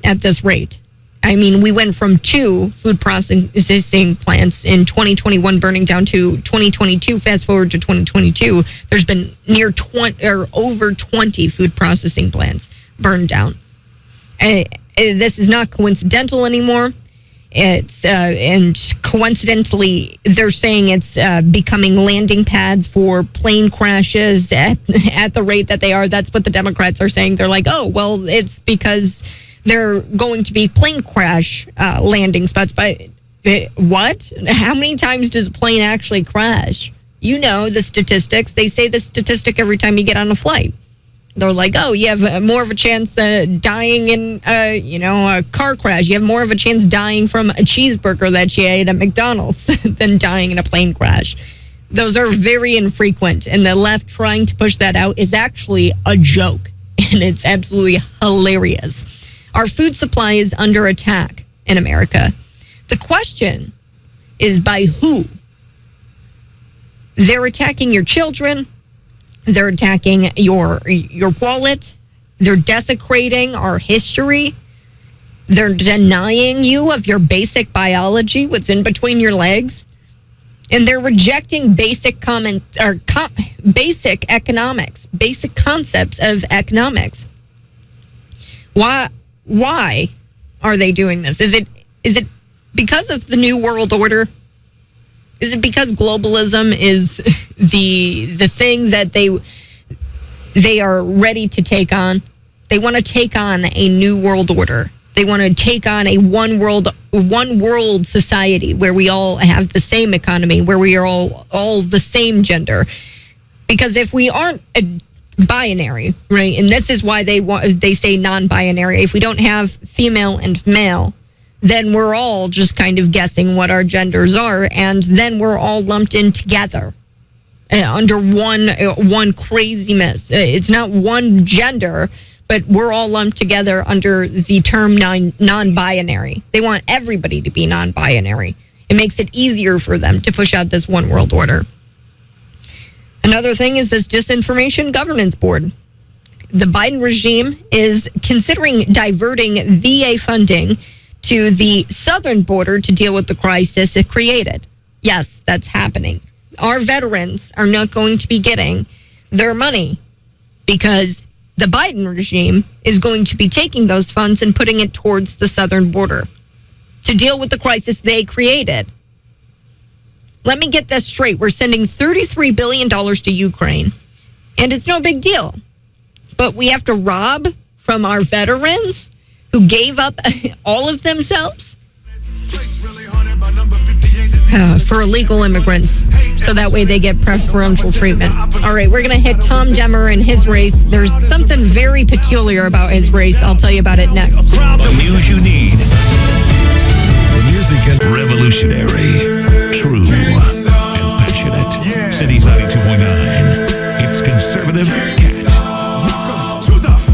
at this rate. I mean, we went from 2 food processing plants in 2021 burning down to 2022. Fast forward to 2022, there's been near 20 or over 20 food processing plants burned down. This is not coincidental anymore. It's and coincidentally, they're saying it's becoming landing pads for plane crashes at the rate that they are. That's what the Democrats are saying. They're like, oh, well, it's because they're going to be plane crash landing spots. But what? How many times does a plane actually crash? You know the statistics. They say the statistic every time you get on a flight. They're like, oh, you have more of a chance of dying in, a car crash. You have more of a chance dying from a cheeseburger that you ate at McDonald's than dying in a plane crash. Those are very infrequent, and the left trying to push that out is actually a joke, and it's absolutely hilarious. Our food supply is under attack in America. The question is by who? They're attacking your children. They're attacking your wallet. They're desecrating our history. They're denying you of your basic biology, what's in between your legs. And they're rejecting basic economics, basic concepts of economics. Why are they doing this? Is it because of the New World Order? Is it because globalism is the thing that they are ready to take on? They want to take on a new world order. They want to take on a one world society where we all have the same economy, where we are all the same gender. Because if we aren't a binary, right, and this is why they say non-binary. If we don't have female and male, then we're all just kind of guessing what our genders are, and then we're all lumped in together under one crazy mess. It's not one gender, but we're all lumped together under the term non-binary. They want everybody to be non-binary. It makes it easier for them to push out this one world order. Another thing is this disinformation governance board. The Biden regime is considering diverting VA funding to the southern border to deal with the crisis it created. Yes, that's happening. Our veterans are not going to be getting their money because the Biden regime is going to be taking those funds and putting it towards the southern border to deal with the crisis they created. let me get this straight. We're sending $33 billion to Ukraine, and it's no big deal. But we have to rob from our veterans who gave up all of themselves for illegal immigrants, so that way they get preferential treatment. All right, we're going to hit Tom Demmer and his race. There's something very peculiar about his race. I'll tell you about it next. The news you need. The music and revolutionary, true, and passionate. Cities 92.9. It's Conservative Cat.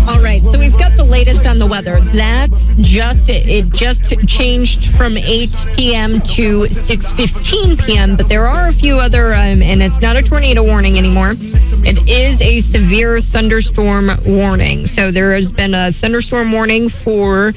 All right, so we've got the latest on the weather. That just changed from 8 p.m. to 6:15 p.m., but there are a few other, and it's not a tornado warning anymore. It is a severe thunderstorm warning. So there has been a thunderstorm warning for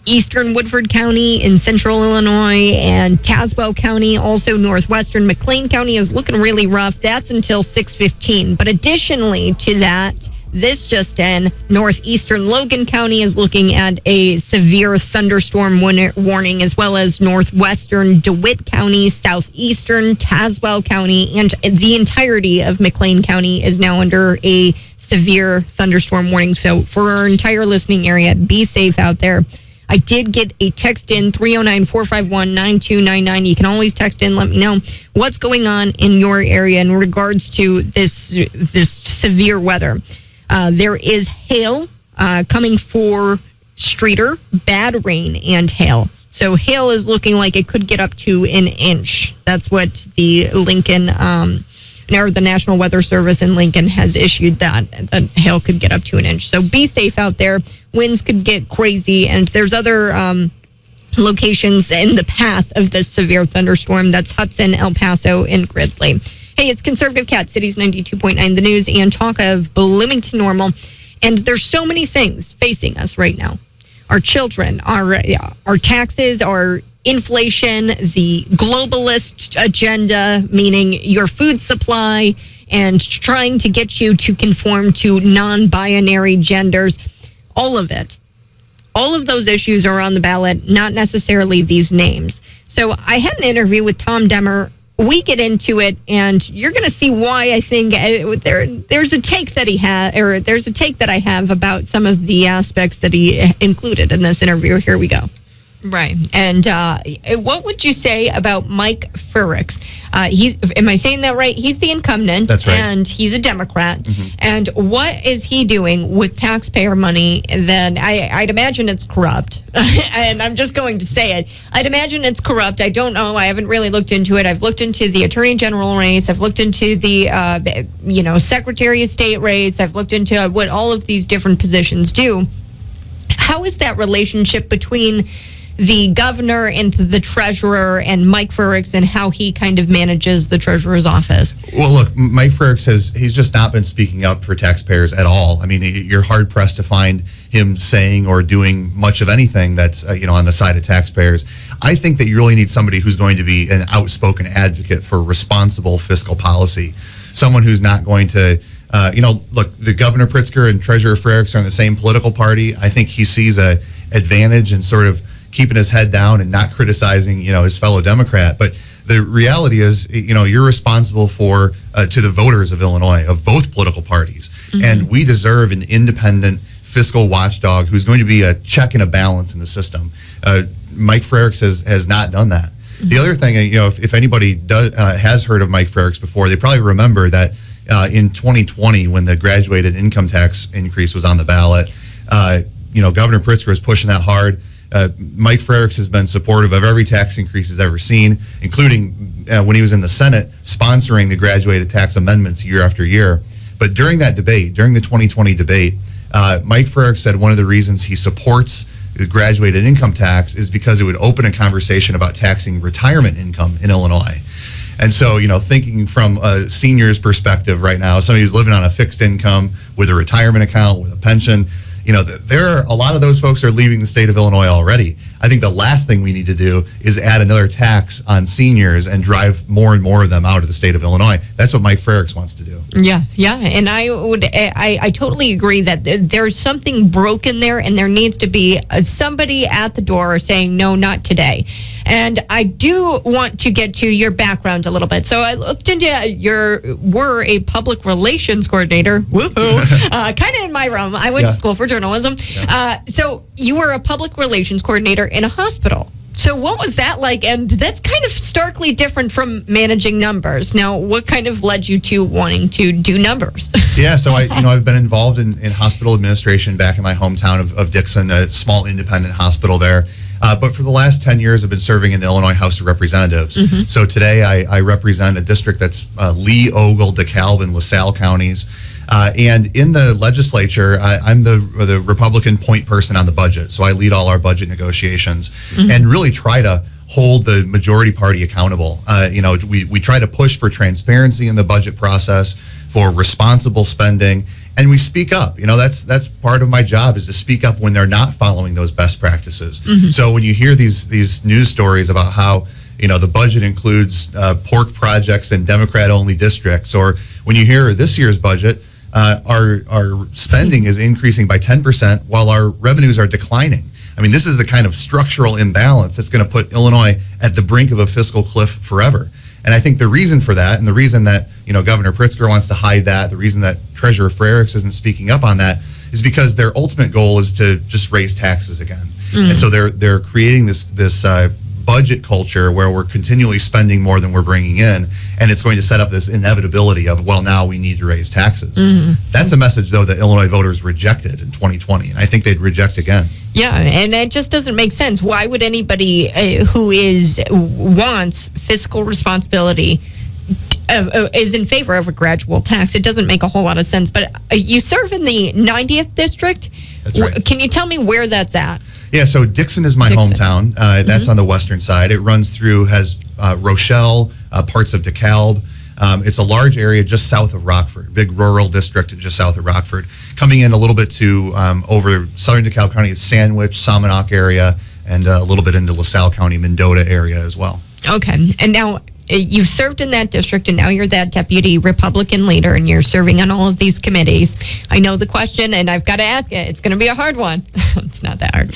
eastern Woodford County in central Illinois and Tazewell County, also northwestern McLean County is looking really rough. That's until 6:15. But additionally to that, this just in, northeastern Logan County is looking at a severe thunderstorm warning, as well as northwestern DeWitt County, southeastern Tazewell County, and the entirety of McLean County is now under a severe thunderstorm warning. So for our entire listening area, be safe out there. I did get a text in, 309-451-9299. You can always text in, let me know what's going on in your area in regards to this severe weather. There is hail coming for Streeter, bad rain and hail. So hail is looking like it could get up to an inch. That's what the Lincoln, or the National Weather Service in Lincoln has issued, that hail could get up to an inch. So be safe out there. Winds could get crazy, and there's other locations in the path of this severe thunderstorm. That's Hudson, El Paso, and Gridley. Hey, it's Conservative Cat, Cities 92.9, the news and talk of Bloomington Normal. And there's so many things facing us right now. Our children, our taxes, our inflation, the globalist agenda, meaning your food supply, and trying to get you to conform to non-binary genders. All of it. All of those issues are on the ballot, not necessarily these names. So I had an interview with Tom Demmer. We get into it, and you're going to see why I think there's a take that he had, or there's a take that I have about some of the aspects that he included in this interview. Here we go. Right. And what would you say about Mike Frerichs? Am I saying that right? He's the incumbent. That's right. And he's a Democrat. Mm-hmm. And what is he doing with taxpayer money? Then I'd imagine it's corrupt. And I'm just going to say it. I'd imagine it's corrupt. I don't know. I haven't really looked into it. I've looked into the Attorney General race. I've looked into the Secretary of State race. I've looked into what all of these different positions do. How is that relationship between the governor and the treasurer and Mike Frerichs, and how he kind of manages the treasurer's office? Well, look, Mike Frerichs he's just not been speaking up for taxpayers at all. I mean, you're hard pressed to find him saying or doing much of anything that's on the side of taxpayers. I think that you really need somebody who's going to be an outspoken advocate for responsible fiscal policy, someone who's not going to look, the Governor Pritzker and Treasurer Frerichs are in the same political party. I think he sees a advantage in sort of keeping his head down and not criticizing, his fellow Democrat. But the reality is, you're responsible for to the voters of Illinois, of both political parties. Mm-hmm. And we deserve an independent fiscal watchdog who's going to be a check and a balance in the system. Mike Frerichs has not done that. Mm-hmm. The other thing, if anybody has heard of Mike Frerichs before, they probably remember that in 2020, when the graduated income tax increase was on the ballot, Governor Pritzker was pushing that hard. Mike Frerichs has been supportive of every tax increase he's ever seen, including when he was in the Senate sponsoring the graduated tax amendments year after year. But during that debate, during the 2020 debate, Mike Frerichs said one of the reasons he supports the graduated income tax is because it would open a conversation about taxing retirement income in Illinois. And so, thinking from a senior's perspective right now, somebody who's living on a fixed income with a retirement account, with a pension, there are a lot of those folks are leaving the state of Illinois already. I think the last thing we need to do is add another tax on seniors and drive more and more of them out of the state of Illinois. That's what Mike Frerichs wants to do. Yeah. And I totally agree that there's something broken there, and there needs to be somebody at the door saying, no, not today. And I do want to get to your background a little bit. So I looked into were a public relations coordinator. Woohoo! Kind of in my realm. I went to school for journalism. Yeah. So you were a public relations coordinator in a hospital. So what was that like? And that's kind of starkly different from managing numbers. Now, what kind of led you to wanting to do numbers? Yeah, so I've been involved in hospital administration back in my hometown of Dixon, a small independent hospital there. But for the last 10 years, I've been serving in the Illinois House of Representatives. Mm-hmm. So today I represent a district that's Lee, Ogle, DeKalb, and LaSalle counties. And in the legislature, I'm the Republican point person on the budget. So I lead all our budget negotiations and really try to hold the majority party accountable. We try to push for transparency in the budget process, for responsible spending, and we speak up. That's part of my job, is to speak up when they're not following those best practices. Mm-hmm. So when you hear these news stories about how the budget includes pork projects in Democrat-only districts, or when you hear this year's budget, our spending is increasing by 10% while our revenues are declining. I mean, this is the kind of structural imbalance that's going to put Illinois at the brink of a fiscal cliff forever. And I think the reason for that, and the reason that Governor Pritzker wants to hide that, the reason that Treasurer Frerichs isn't speaking up on that, is because their ultimate goal is to just raise taxes again. And so they're creating this budget culture where we're continually spending more than we're bringing in, and it's going to set up this inevitability of, well, now we need to raise taxes. Mm-hmm. That's a message, though, that Illinois voters rejected in 2020, and I think they'd reject again. Yeah, and it just doesn't make sense. Why would anybody who wants fiscal responsibility is in favor of a gradual tax? It doesn't make a whole lot of sense. But you serve in the 90th district. That's right. Can you tell me where that's at? Yeah, so Dixon is my hometown. That's on the western side. It runs through, has Rochelle, parts of DeKalb. It's a large area just south of Rockford, big rural district just south of Rockford. Coming in a little bit to over southern DeKalb County is Sandwich, Somonauk area, and a little bit into LaSalle County, Mendota area as well. Okay, and now you've served in that district, and now you're that deputy Republican leader, and you're serving on all of these committees. I know the question, and I've got to ask it. It's going to be a hard one. It's not that hard.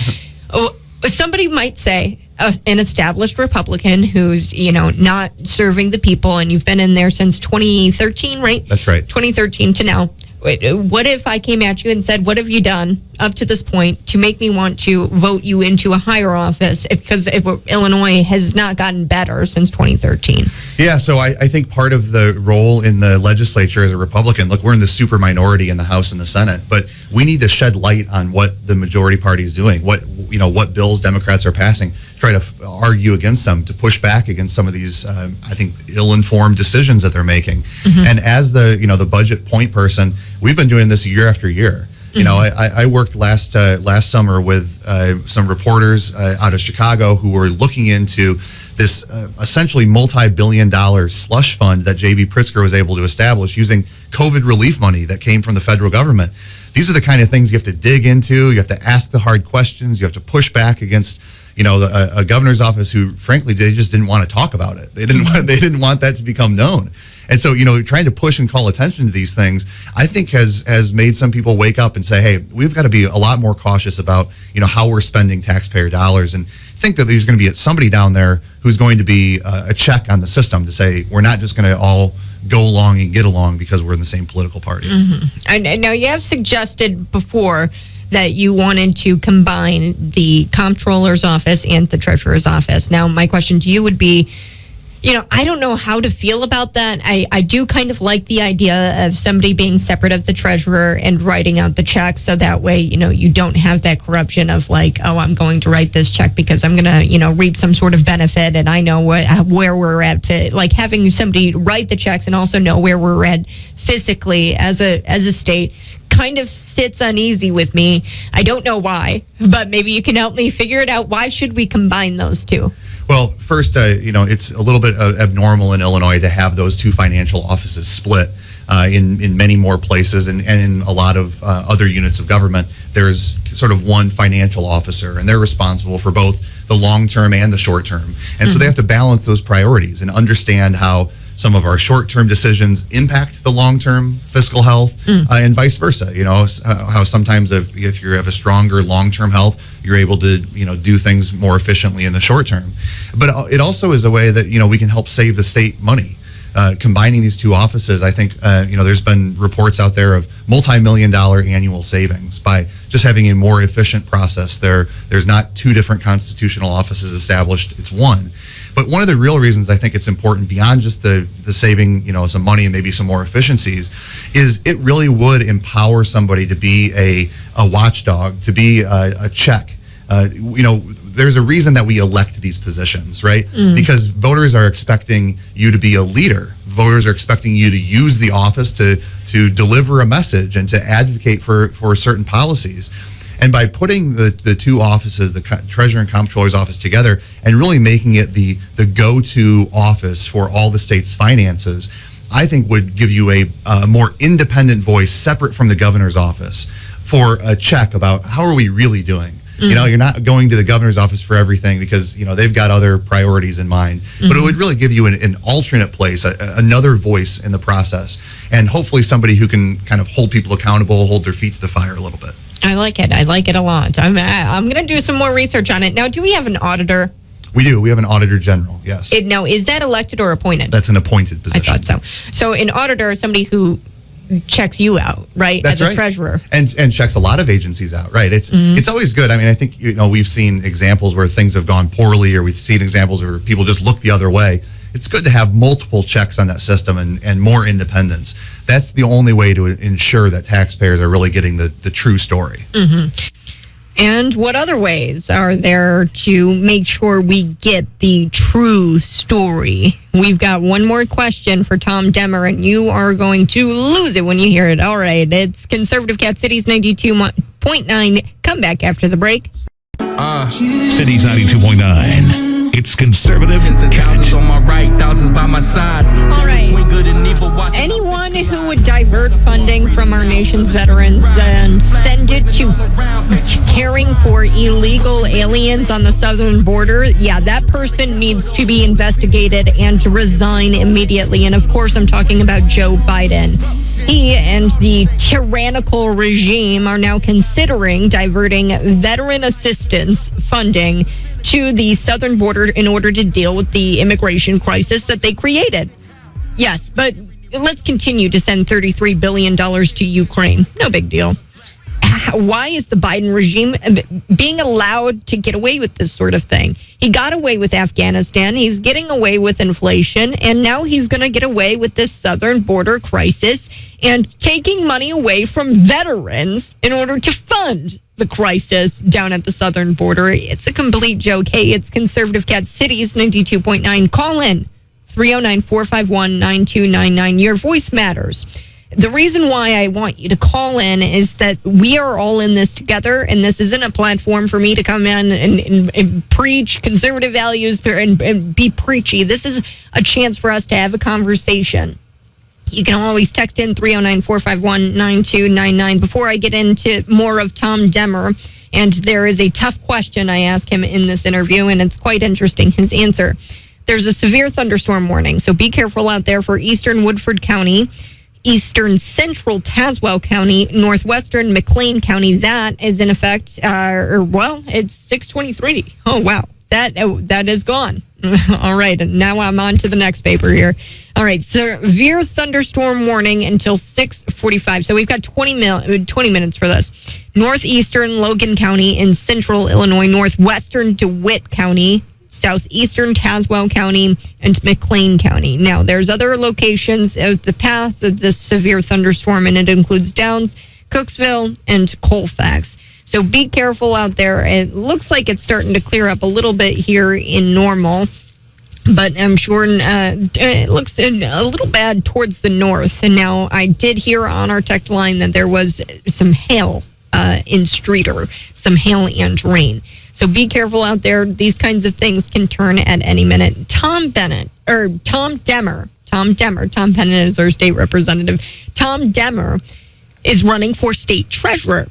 Somebody might say, an established Republican who's, not serving the people, and you've been in there since 2013, right? That's right. 2013 to now. What if I came at you and said, what have you done up to this point to make me want to vote you into a higher office? Because Illinois has not gotten better since 2013. Yeah, so I think part of the role in the legislature as a Republican, look, we're in the super minority in the House and the Senate, but we need to shed light on what the majority party is doing, what bills Democrats are passing, try to argue against them, to push back against some of these, I think, ill-informed decisions that they're making. Mm-hmm. And as the budget point person, we've been doing this year after year. I worked last summer with some reporters out of Chicago who were looking into this essentially multi-billion-dollar slush fund that J.B. Pritzker was able to establish using COVID relief money that came from the federal government. These are the kind of things you have to dig into. You have to ask the hard questions. You have to push back against a governor's office who, frankly, they just didn't want to talk about it. They didn't want that to become known. And so, trying to push and call attention to these things, I think has made some people wake up and say, hey, we've got to be a lot more cautious about, how we're spending taxpayer dollars, and think that there's going to be somebody down there who's going to be a check on the system to say, we're not just going to all go along and get along because we're in the same political party. Mm-hmm. And now you have suggested before that you wanted to combine the comptroller's office and the treasurer's office. Now, my question to you would be, I don't know how to feel about that. I do kind of like the idea of somebody being separate of the treasurer and writing out the check, so that way, you don't have that corruption of like, oh, I'm going to write this check because I'm going to, reap some sort of benefit, and I know where we're at. Like having somebody write the checks and also know where we're at physically as a state kind of sits uneasy with me. I don't know why, but maybe you can help me figure it out. Why should we combine those two? Well, first, it's a little bit abnormal in Illinois to have those two financial offices split. In many more places and in a lot of other units of government, there's sort of one financial officer, and they're responsible for both the long term and the short term. And so they have to balance those priorities and understand how some of our short-term decisions impact the long-term fiscal health, and vice versa. How sometimes if you have a stronger long-term health, you're able to do things more efficiently in the short term. But it also is a way that we can help save the state money. Combining these two offices, I think there's been reports out there of multi-million-dollar annual savings by just having a more efficient process. There's not two different constitutional offices established; it's one. But one of the real reasons I think it's important, beyond just the saving some money and maybe some more efficiencies, is it really would empower somebody to be a watchdog, to be a check. There's a reason that we elect these positions, right? Because voters are expecting you to be a leader. Voters are expecting you to use the office to deliver a message and to advocate for certain policies. And by putting the two offices, the Treasurer and Comptroller's office, together and really making it the go-to office for all the state's finances, I think would give you a more independent voice, separate from the governor's office, for a check about how are we really doing. You're not going to the governor's office for everything because they've got other priorities in mind. But it would really give you an alternate place, another voice in the process, and hopefully somebody who can kind of hold people accountable, hold their feet to the fire a little bit. I like it. I like it a lot. I'm going to do some more research on it. Now, do we have an auditor? We do. We have an auditor general, yes. Now, is that elected or appointed? That's an appointed position. I thought so. So an auditor is somebody who checks you out, right? That's as a right. treasurer. And checks a lot of agencies out, right? It's always good. I mean, I think, we've seen examples where things have gone poorly, or we've seen examples where people just look the other way. It's good to have multiple checks on that system and more independence. That's the only way to ensure that taxpayers are really getting the true story. And what other ways are there to make sure we get the true story? We've got one more question for Tom Demmer, and you are going to lose it when you hear it. All right, it's Conservative Cat Cities 92.9. Come back after the break. Cities 92.9. It's Conservative Cat. On my right, thousands by my side. All right. Between good and evil, watch Anyone who would divert funding from our nation's veterans and send it to caring for illegal aliens on the southern border, yeah, that person needs to be investigated and resign immediately. And of course, I'm talking about Joe Biden. He and the tyrannical regime are now considering diverting veteran assistance funding to the southern border in order to deal with the immigration crisis that they created. Yes, but let's continue to send $33 billion to Ukraine. No big deal. Why is the Biden regime being allowed to get away with this sort of thing? He got away with Afghanistan. He's getting away with inflation. And now he's going to get away with this southern border crisis and taking money away from veterans in order to fund the crisis down at the southern border. It's a complete joke. Hey, it's Conservative Cat Cities 92.9. Call in 309-451-9299. Your voice matters. The reason why I want you to call in is that we are all in this together, and this isn't a platform for me to come in and preach conservative values and be preachy. This is a chance for us to have a conversation. You can always text in 309-451-9299. Before I get into more of Tom Demmer, and there is a tough question I asked him in this interview, and it's quite interesting, his answer. There's a severe thunderstorm warning, so be careful out there for eastern Woodford County, eastern central Tazewell County, northwestern McLean County. That is in effect, it's 623. Oh, wow. That is gone. All right. Now I'm on to the next paper here. All right. Severe thunderstorm warning until 6:45. So we've got 20 minutes for this. Northeastern Logan County in central Illinois, northwestern DeWitt County, southeastern Tazewell County, and McLean County. Now, there's other locations of the path of this severe thunderstorm, and it includes Downs, Cooksville, and Colfax. So be careful out there. It looks like it's starting to clear up a little bit here in Normal, but I'm sure it looks a little bad towards the north. And now I did hear on our text line that there was some hail in Streeter, some hail and rain. So be careful out there. These kinds of things can turn at any minute. Tom Demmer. Tom Bennett is our state representative. Tom Demmer is running for state treasurer.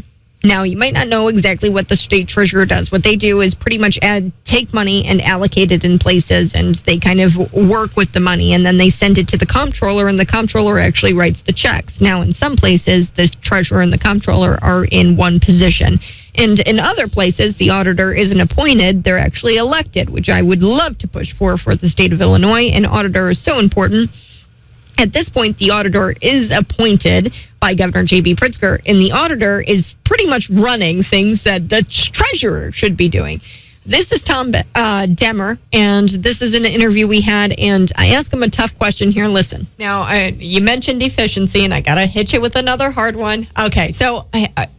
Now, you might not know exactly what the state treasurer does. What they do is pretty much take money and allocate it in places, and they kind of work with the money, and then they send it to the comptroller, and the comptroller actually writes the checks. Now, in some places, the treasurer and the comptroller are in one position. And in other places, the auditor isn't appointed, they're actually elected, which I would love to push for the state of Illinois. An auditor is so important. At this point, the auditor is appointed by Governor J.B. Pritzker, and the auditor is pretty much running things that the treasurer should be doing. This is Tom Demmer, and this is an interview we had, and I asked him a tough question here. Listen. Now, you mentioned efficiency, and I got to hit you with another hard one. Okay, so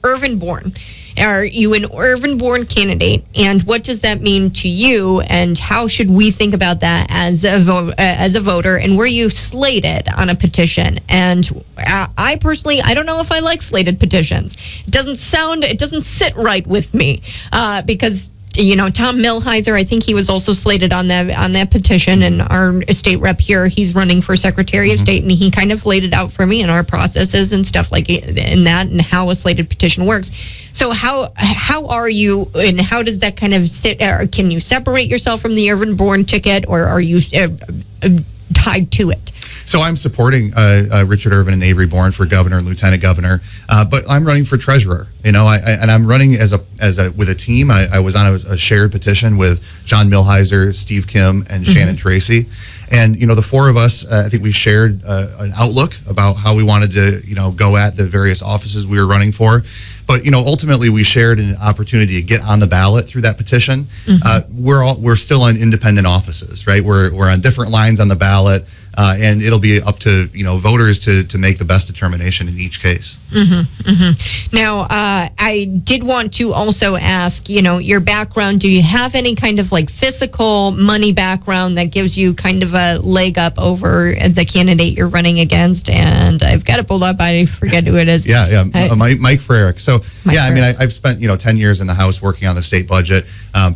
Irvin Bourne. Are you an Irvin Bourne candidate, and what does that mean to you, and how should we think about that as a voter, and were you slated on a petition? And I personally, I don't know if I like slated petitions. It doesn't sit right with me because Tom Millhiser, I think he was also slated on that petition, and our state rep here, he's running for Secretary of State, and he kind of laid it out for me in our processes and stuff like in that, and how a slated petition works. So how are you, and how does that kind of sit? Can you separate yourself from the Irvin Bourne ticket, or are you tied to it? So I'm supporting Richard Irvin and Avery Bourne for governor and lieutenant governor, but I'm running for treasurer. And I'm running with a team. I was on a shared petition with John Millhiser, Steve Kim, and Shannon Tracy. And the four of us, I think we shared an outlook about how we wanted to go at the various offices we were running for. But ultimately, we shared an opportunity to get on the ballot through that petition. We're still on independent offices, right? We're on different lines on the ballot, and it'll be up to voters to make the best determination in each case. Now, I did want to also ask, your background. Do you have any kind of like physical money background that gives you kind of a leg up over the candidate you're running against? And I've got it pulled up. I forget who it is. Mike Frerick. So I've spent 10 years in the House working on the state budget.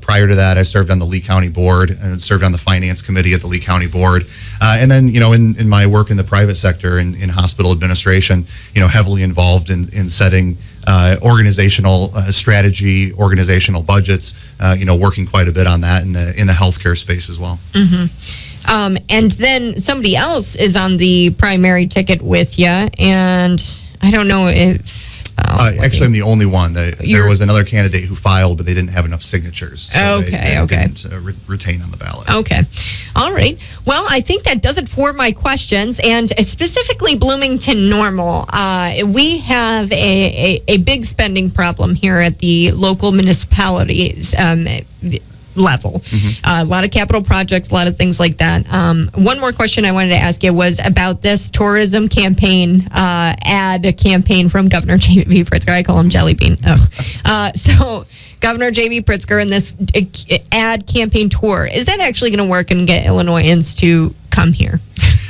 Prior to that, I served on the Lee County Board and served on the Finance Committee at the Lee County Board. And then in my work in the private sector in hospital administration, heavily involved in setting organizational strategy, organizational budgets. Working quite a bit on that in the healthcare space as well. And then somebody else is on the primary ticket with you, and I don't know if. Actually, I'm the only one. There was another candidate who filed, but they didn't have enough signatures. So they didn't retain on the ballot. Okay. All right. Well, I think that does it for my questions. And specifically Bloomington Normal, we have a big spending problem here at the local municipalities level. A lot of capital projects, a lot of things like that. One more question I wanted to ask you was about this tourism campaign, ad campaign from Governor J.B. Pritzker. I call him Jelly Bean. So Governor J.B. Pritzker and this ad campaign tour, is that actually going to work and get Illinoisans to come here?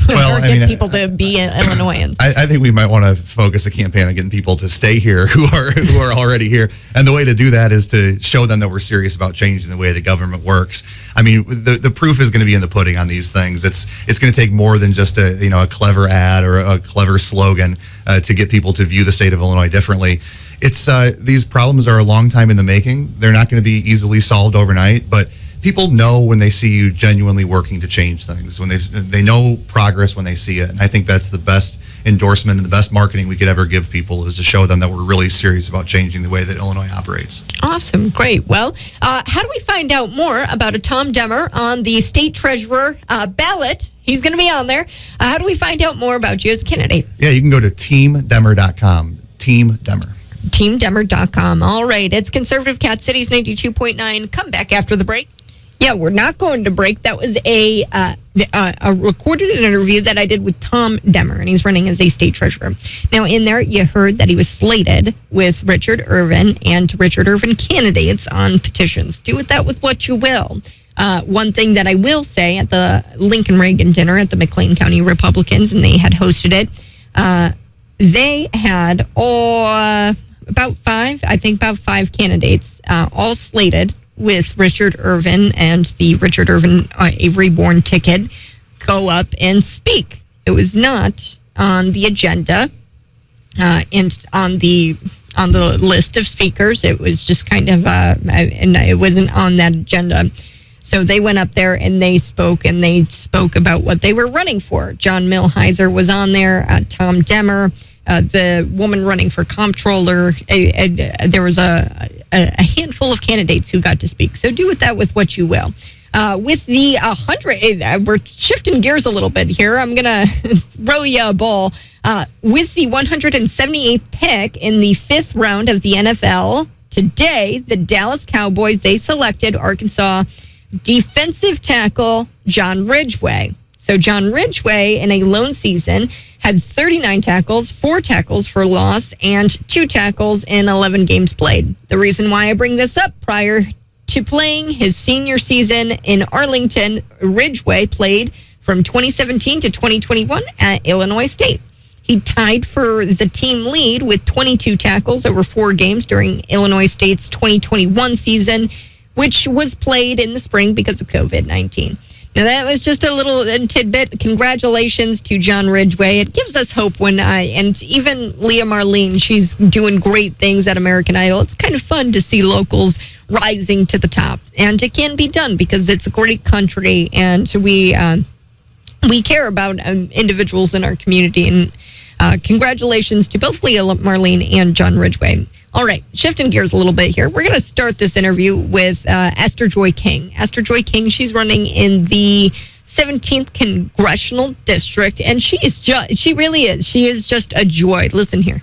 Well, or get people to be Illinoisans. I think we might want to focus a campaign on getting people to stay here who are already here. And the way to do that is to show them that we're serious about changing the way the government works. I mean, the proof is going to be in the pudding on these things. It's going to take more than just a clever ad or a clever slogan to get people to view the state of Illinois differently. These problems are a long time in the making. They're not going to be easily solved overnight, but people know when they see you genuinely working to change things, when they know progress when they see it. And I think that's the best endorsement and the best marketing we could ever give people, is to show them that we're really serious about changing the way that Illinois operates. Awesome. Great. Well, how do we find out more about a Tom Demmer on the state treasurer ballot? He's going to be on there. How do we find out more about you as a candidate? Yeah, you can go to teamdemmer.com. Team Demmer. teamdemmer.com. All right. It's Conservative Cat Cities 92.9. Come back after the break. Yeah, we're not going to break. That was a recorded interview that I did with Tom Demmer, and he's running as a state treasurer. Now, in there, you heard that he was slated with Richard Irvin and Richard Irvin candidates on petitions. Do with that with what you will. One thing that I will say, at the Lincoln Reagan dinner at the McLean County Republicans, and they had hosted it, they had about five candidates, all slated with Richard Irvin and the Richard Irvin Avery Bourne ticket go up and speak. It was not on the agenda and on the on the list of speakers. It was just kind of, and it wasn't on that agenda. So they went up there and they spoke about what they were running for. John Milheiser was on there, Tom Demmer, the woman running for comptroller. There was a handful of candidates who got to speak. So do with that with what you will. With the 100, we're shifting gears a little bit here. I'm going to throw you a ball. With the 178th pick in the 5th round of the NFL, today, the Dallas Cowboys, they selected Arkansas defensive tackle John Ridgeway. So John Ridgeway, in a lone season, had 39 tackles, 4 tackles for loss, and 2 tackles in 11 games played. The reason why I bring this up, prior to playing his senior season in Arlington, Ridgeway played from 2017 to 2021 at Illinois State. He tied for the team lead with 22 tackles over 4 games during Illinois State's 2021 season, which was played in the spring because of COVID-19. Now, that was just a little tidbit. Congratulations to John Ridgeway. It gives us hope and even Leah Marlene, she's doing great things at American Idol. It's kind of fun to see locals rising to the top. And it can be done because it's a great country, and we care about individuals in our community. And congratulations to both Leah Marlene and John Ridgeway. All right, shifting gears a little bit here. We're going to start this interview with Esther Joy King. Esther Joy King, she's running in the 17th Congressional District, and she really is. She is just a joy. Listen here.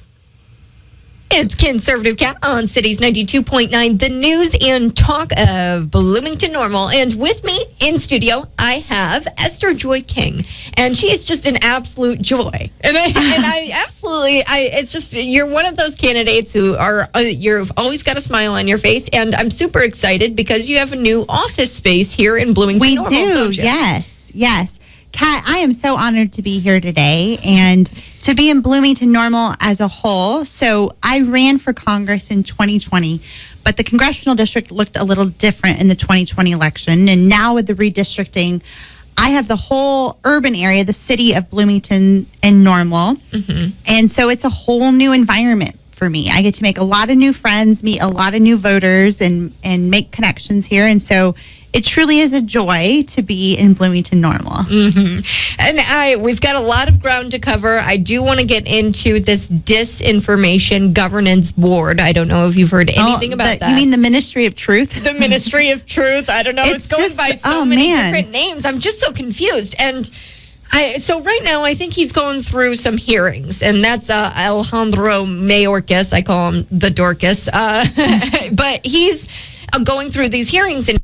It's Conservative Cat on Cities 92.9, the news and talk of Bloomington Normal. And with me in studio, I have Esther Joy King. And she is just an absolute joy. And I absolutely, it's just, you're one of those candidates who are, you've always got a smile on your face. And I'm super excited because you have a new office space here in Bloomington Normal. We do, yes. Kat, I am so honored to be here today and to be in Bloomington Normal as a whole. So I ran for Congress in 2020, but the congressional district looked a little different in the 2020 election. And now with the redistricting, I have the whole urban area, the city of Bloomington and Normal. Mm-hmm. And so it's a whole new environment for me. I get to make a lot of new friends, meet a lot of new voters, and make connections here. And so it truly is a joy to be in Bloomington Normal. Mm-hmm. And we've got a lot of ground to cover. I do want to get into this Disinformation Governance Board. I don't know if you've heard anything about that. You mean the Ministry of Truth? The Ministry of Truth. I don't know. It's going by so many different names. I'm just so confused. And so right now, I think he's going through some hearings, and that's Alejandro Mayorkas. I call him the Dorcas. But he's going through these hearings and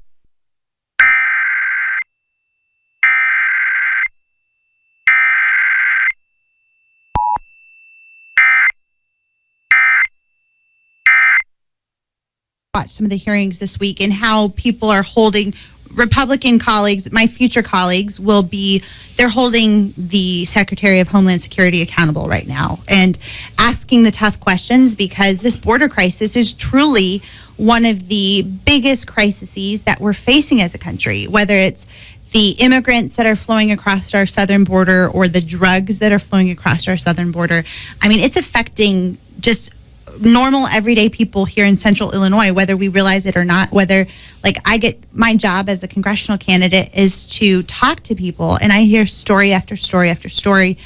watch some of the hearings this week and how people are holding Republican colleagues, my future colleagues, they're holding the Secretary of Homeland Security accountable right now and asking the tough questions, because this border crisis is truly one of the biggest crises that we're facing as a country, whether it's the immigrants that are flowing across our southern border or the drugs that are flowing across our southern border. I mean, it's affecting just normal everyday people here in central Illinois, whether we realize it or not. Whether, like, I get my job as a congressional candidate is to talk to people, and I hear story after story after story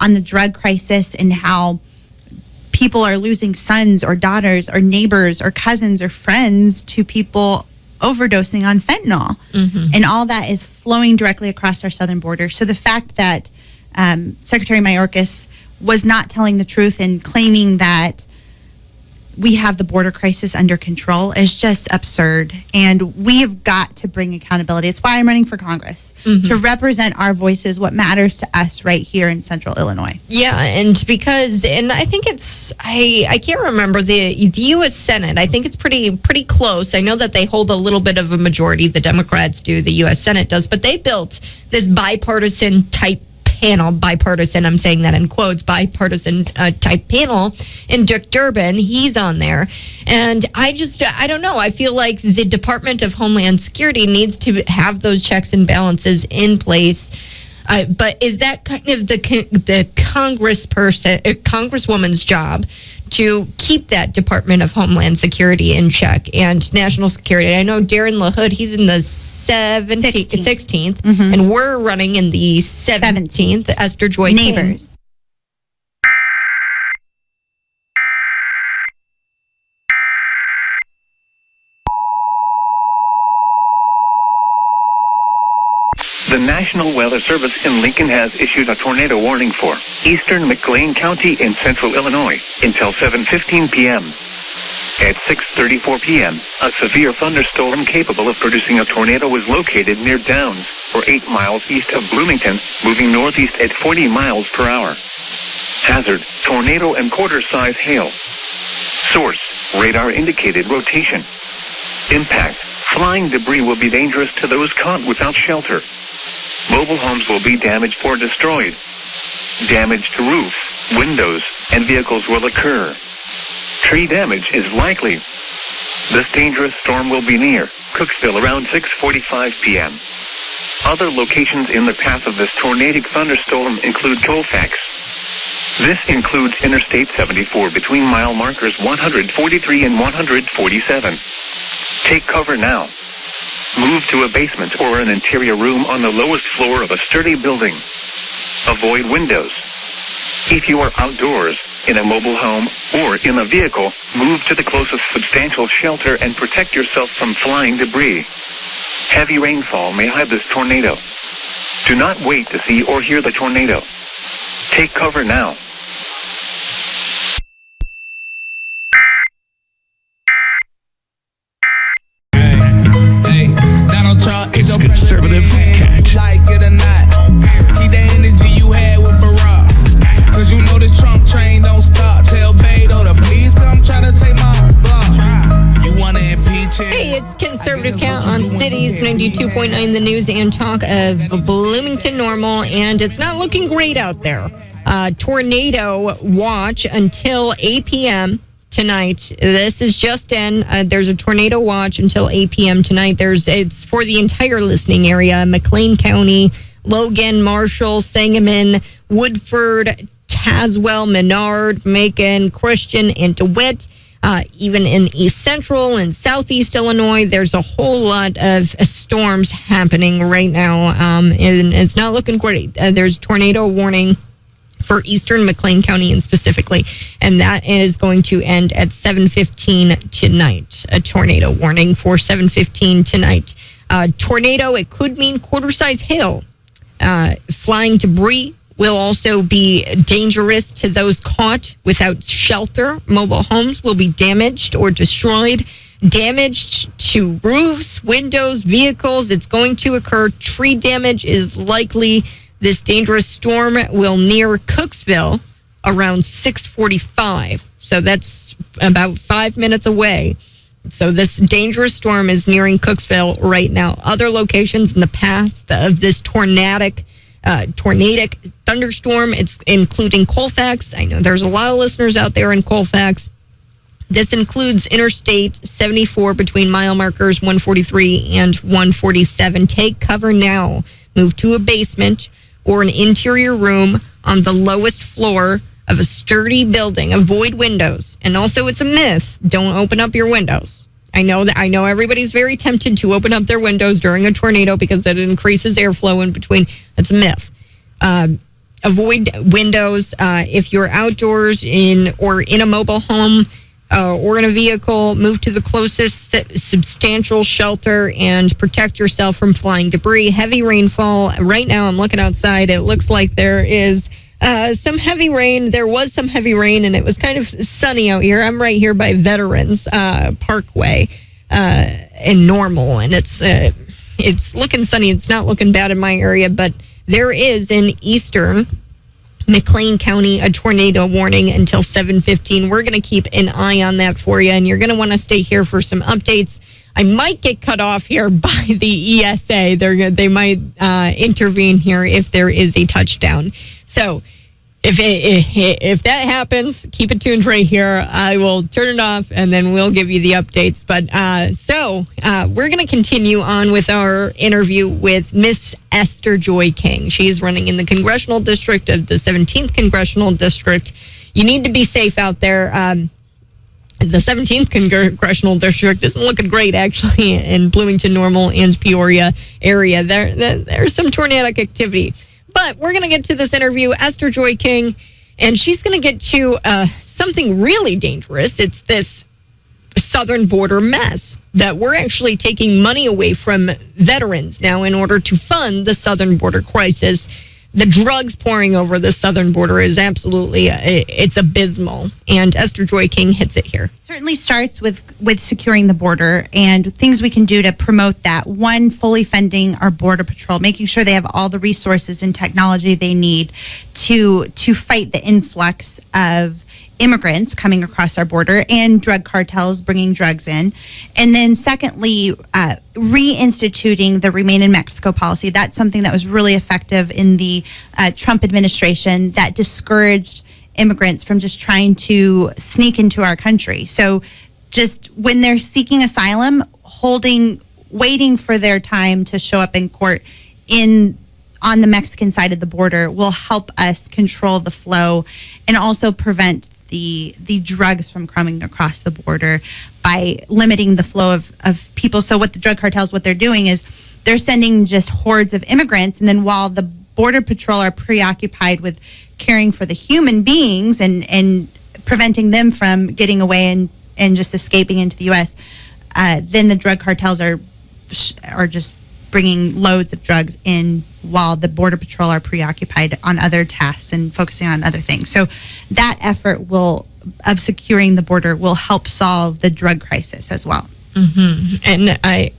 on the drug crisis and how people are losing sons or daughters or neighbors or cousins or friends to people overdosing on fentanyl. Mm-hmm. And all that is flowing directly across our southern border. So the fact that Secretary Mayorkas was not telling the truth and claiming that we have the border crisis under control is just absurd. And we have got to bring accountability. It's why I'm running for Congress, to represent our voices, what matters to us right here in central Illinois. Yeah, and I think it's, I can't remember the U.S. Senate. I think it's pretty close. I know that they hold a little bit of a majority. The Democrats do, the U.S. Senate does, but they built this bipartisan type panel, bipartisan, I'm saying that in quotes, bipartisan type panel in Dick Durbin. He's on there. And I don't know. I feel like the Department of Homeland Security needs to have those checks and balances in place. But is that kind of the congresswoman's job to keep that Department of Homeland Security in check and national security? I know Darren LaHood, he's in the 16th, and we're running in the 17th. Esther Joy King. Neighbors. The National Weather Service in Lincoln has issued a tornado warning for eastern McLean County in central Illinois until 7:15 p.m. At 6:34 p.m., a severe thunderstorm capable of producing a tornado was located near Downs, or 8 miles east of Bloomington, moving northeast at 40 miles per hour. Hazard, tornado and quarter-size hail. Source, radar indicated rotation. Impact, flying debris will be dangerous to those caught without shelter. Mobile homes will be damaged or destroyed. Damage to roof, windows, and vehicles will occur. Tree damage is likely. This dangerous storm will be near Cooksville around 6:45 p.m. Other locations in the path of this tornadic thunderstorm include Colfax. This includes Interstate 74 between mile markers 143 and 147. Take cover now. Move to a basement or an interior room on the lowest floor of a sturdy building. Avoid windows. If you are outdoors, in a mobile home, or in a vehicle, move to the closest substantial shelter and protect yourself from flying debris. Heavy rainfall may hide this tornado. Do not wait to see or hear the tornado. Take cover now. It's Conservative Cat. Like it or not, see the energy you had with Barack. Cause you know this Trump train don't stop. Tell Beto to please come try to take my block. You wanna impeach it? Hey, it's Conservative Cat on Cities 92.9, the news and talk of Bloomington Normal, and it's not looking great out there. Tornado watch until 8 p.m. tonight. This is just in. There's a tornado watch until 8 p.m. tonight. It's for the entire listening area: McLean County, Logan, Marshall, Sangamon, Woodford, Tazewell, Menard, Macon, Christian, and DeWitt. Even in East Central and Southeast Illinois, there's a whole lot of storms happening right now, and it's not looking great. There's tornado warning for Eastern McLean County and specifically, and that is going to end at 7:15 tonight. A tornado warning for 7:15 tonight. Tornado, it could mean quarter-size hail. Flying debris will also be dangerous to those caught without shelter. Mobile homes will be damaged or destroyed. Damage to roofs, windows, vehicles, it's going to occur. Tree damage is likely. This dangerous storm will near Cooksville around 6:45. So that's about 5 minutes away. So this dangerous storm is nearing Cooksville right now. Other locations in the path of this tornadic thunderstorm, it's including Colfax. I know there's a lot of listeners out there in Colfax. This includes Interstate 74 between mile markers 143 and 147. Take cover now. Move to a basement or an interior room on the lowest floor of a sturdy building. Avoid windows. And also, it's a myth. Don't open up your windows. I know everybody's very tempted to open up their windows during a tornado because it increases airflow in between. That's a myth. Avoid windows if you're outdoors in a mobile home or in a vehicle. Move to the closest substantial shelter and protect yourself from flying debris. Heavy rainfall. Right now, I'm looking outside. It looks like there is some heavy rain. There was some heavy rain, and it was kind of sunny out here. I'm right here by Veterans Parkway in Normal, and it's looking sunny. It's not looking bad in my area, but there is in Eastern McLean County a tornado warning until 7:15. We're going to keep an eye on that for you, and you're going to want to stay here for some updates. I might get cut off here by the ESA. They might intervene here if there is a touchdown. So If that happens, keep it tuned right here. I will turn it off, and then we'll give you the updates. But we're going to continue on with our interview with Miss Esther Joy King. She is running in the congressional district of the 17th Congressional District. You need to be safe out there. The 17th Congressional District isn't looking great, actually, in Bloomington, Normal, and Peoria area. There's some tornadic activity. But we're going to get to this interview, Esther Joy King, and she's going to get to something really dangerous. It's this southern border mess that we're actually taking money away from veterans now in order to fund the southern border crisis. The drugs pouring over the southern border is absolutely, it's abysmal. And Esther Joy King hits it here. Certainly starts with securing the border and things we can do to promote that. One, fully funding our Border Patrol, making sure they have all the resources and technology they need to fight the influx of immigrants coming across our border and drug cartels bringing drugs in. And then secondly, reinstituting the Remain in Mexico policy. That's something that was really effective in the Trump administration that discouraged immigrants from just trying to sneak into our country. So just when they're seeking asylum, waiting for their time to show up in court on the Mexican side of the border will help us control the flow and also prevent the drugs from coming across the border by limiting the flow of people. So what the drug cartels, what they're doing is they're sending just hordes of immigrants, and then while the Border Patrol are preoccupied with caring for the human beings and preventing them from getting away and just escaping into the U.S., then the drug cartels are just bringing loads of drugs in while the Border Patrol are preoccupied on other tasks and focusing on other things. So that effort of securing the border will help solve the drug crisis as well. Mm-hmm. And I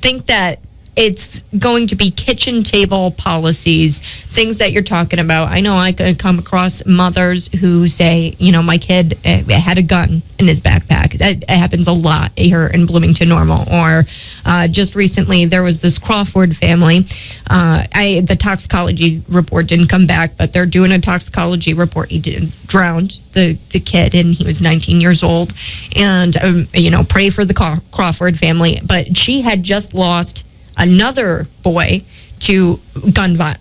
think that it's going to be kitchen table policies, things that you're talking about. I know I could come across mothers who say, my kid had a gun in his backpack. That happens a lot here in Bloomington Normal. Or just recently, there was this Crawford family. The toxicology report didn't come back, but they're doing a toxicology report. He drowned the kid, and he was 19 years old. And, pray for the Crawford family. But she had just lost another boy to gun violence.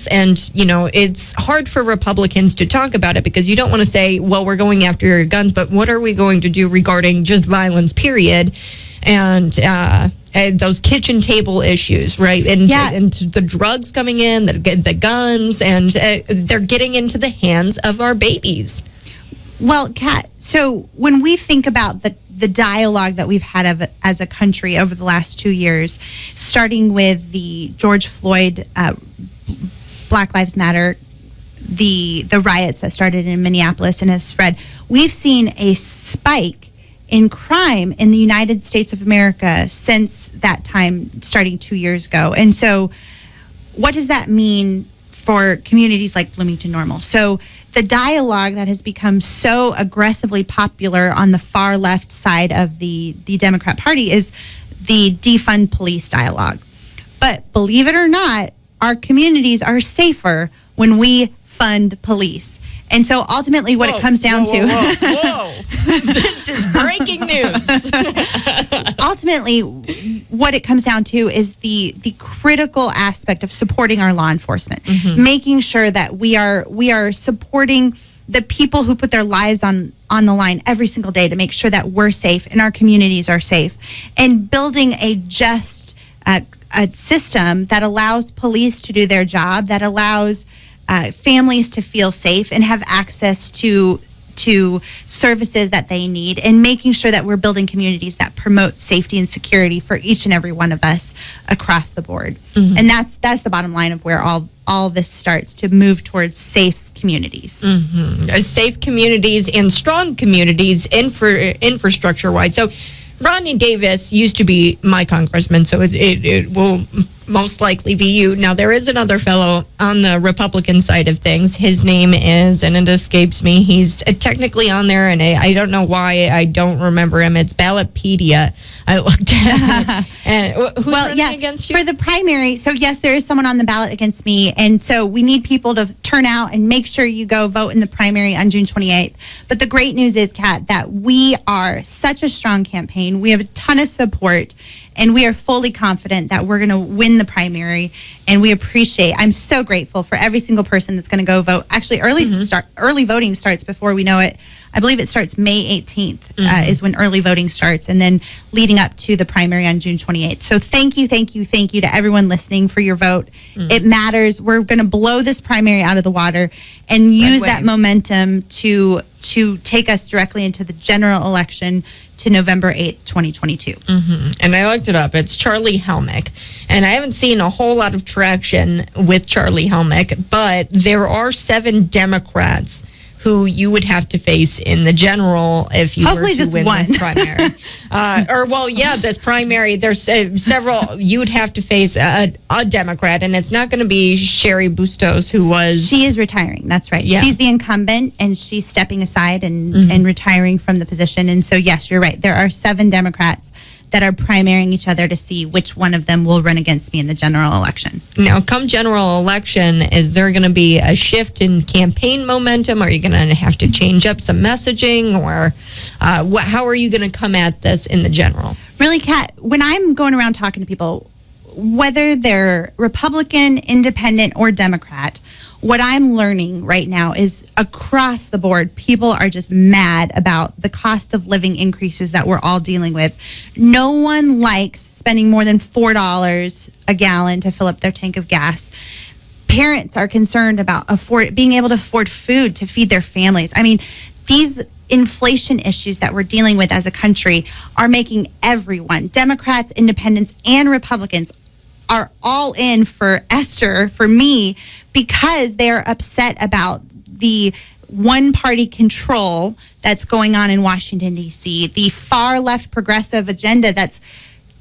And, it's hard for Republicans to talk about it because you don't want to say, well, we're going after your guns, but what are we going to do regarding just violence, period? And those kitchen table issues, right? And the drugs coming in, the guns, and they're getting into the hands of our babies. Well, Kat, so when we think about the dialogue that we've had as a country over the last 2 years, starting with the George Floyd, Black Lives Matter, the riots that started in Minneapolis and have spread, we've seen a spike in crime in the United States of America since that time, starting 2 years ago. And so what does that mean for communities like Bloomington Normal? So the dialogue that has become so aggressively popular on the far left side of the Democrat Party is the defund police dialogue. But believe it or not, our communities are safer when we fund police. And so ultimately what it comes down to... Whoa. This is breaking news. Ultimately, what it comes down to is the critical aspect of supporting our law enforcement, making sure that we are supporting the people who put their lives on the line every single day to make sure that we're safe and our communities are safe, and building a just a system that allows police to do their job, that allows families to feel safe and have access to services that they need, and making sure that we're building communities that promote safety and security for each and every one of us across the board. And that's the bottom line of where all this starts, to move towards safe communities. Safe communities and strong communities infrastructure-wise. So Rodney Davis used to be my congressman, so it will most likely be you. Now, there is another fellow on the Republican side of things. His name is, and it escapes me, he's technically on there, and I don't know why I don't remember him. It's Ballotpedia. I looked at it. And who's running against you? For the primary, so yes, there is someone on the ballot against me, and so we need people to turn out and make sure you go vote in the primary on June 28th. But the great news is, Kat, that we are such a strong campaign. We have a ton of support, and we are fully confident that we're going to win the primary, and we appreciate. I'm so grateful for every single person that's going to go vote. Actually, early voting starts before we know it. I believe it starts May 18th is when early voting starts, and then leading up to the primary on June 28th. So thank you to everyone listening for your vote. It matters. We're going to blow this primary out of the water and use that momentum to take us directly into the general election to November 8th, 2022. And I looked it up. It's Charlie Helmick. And I haven't seen a whole lot of traction with Charlie Helmick, but there are 7 Democrats who you would have to face in the general if you hopefully were to just win one. the primary. This primary, there's several. You would have to face a Democrat, and it's not going to be Sherry Bustos, who was... She is retiring, that's right. Yeah. She's the incumbent, and she's stepping aside and retiring from the position. And so, yes, you're right. There are 7 Democrats that are primarying each other to see which one of them will run against me in the general election. Now, come general election, is there going to be a shift in campaign momentum? Are you going to have to change up some messaging? Or how are you going to come at this in the general? Really, Kat, when I'm going around talking to people, whether they're Republican, Independent, or Democrat, what I'm learning right now is across the board, people are just mad about the cost of living increases that we're all dealing with. No one likes spending more than $4 a gallon to fill up their tank of gas. Parents are concerned about being able to afford food to feed their families. I mean, these inflation issues that we're dealing with as a country are making everyone, Democrats, Independents, and Republicans, are all in for Esther, for me, because they're upset about the one-party control that's going on in Washington, D.C., the far-left progressive agenda that's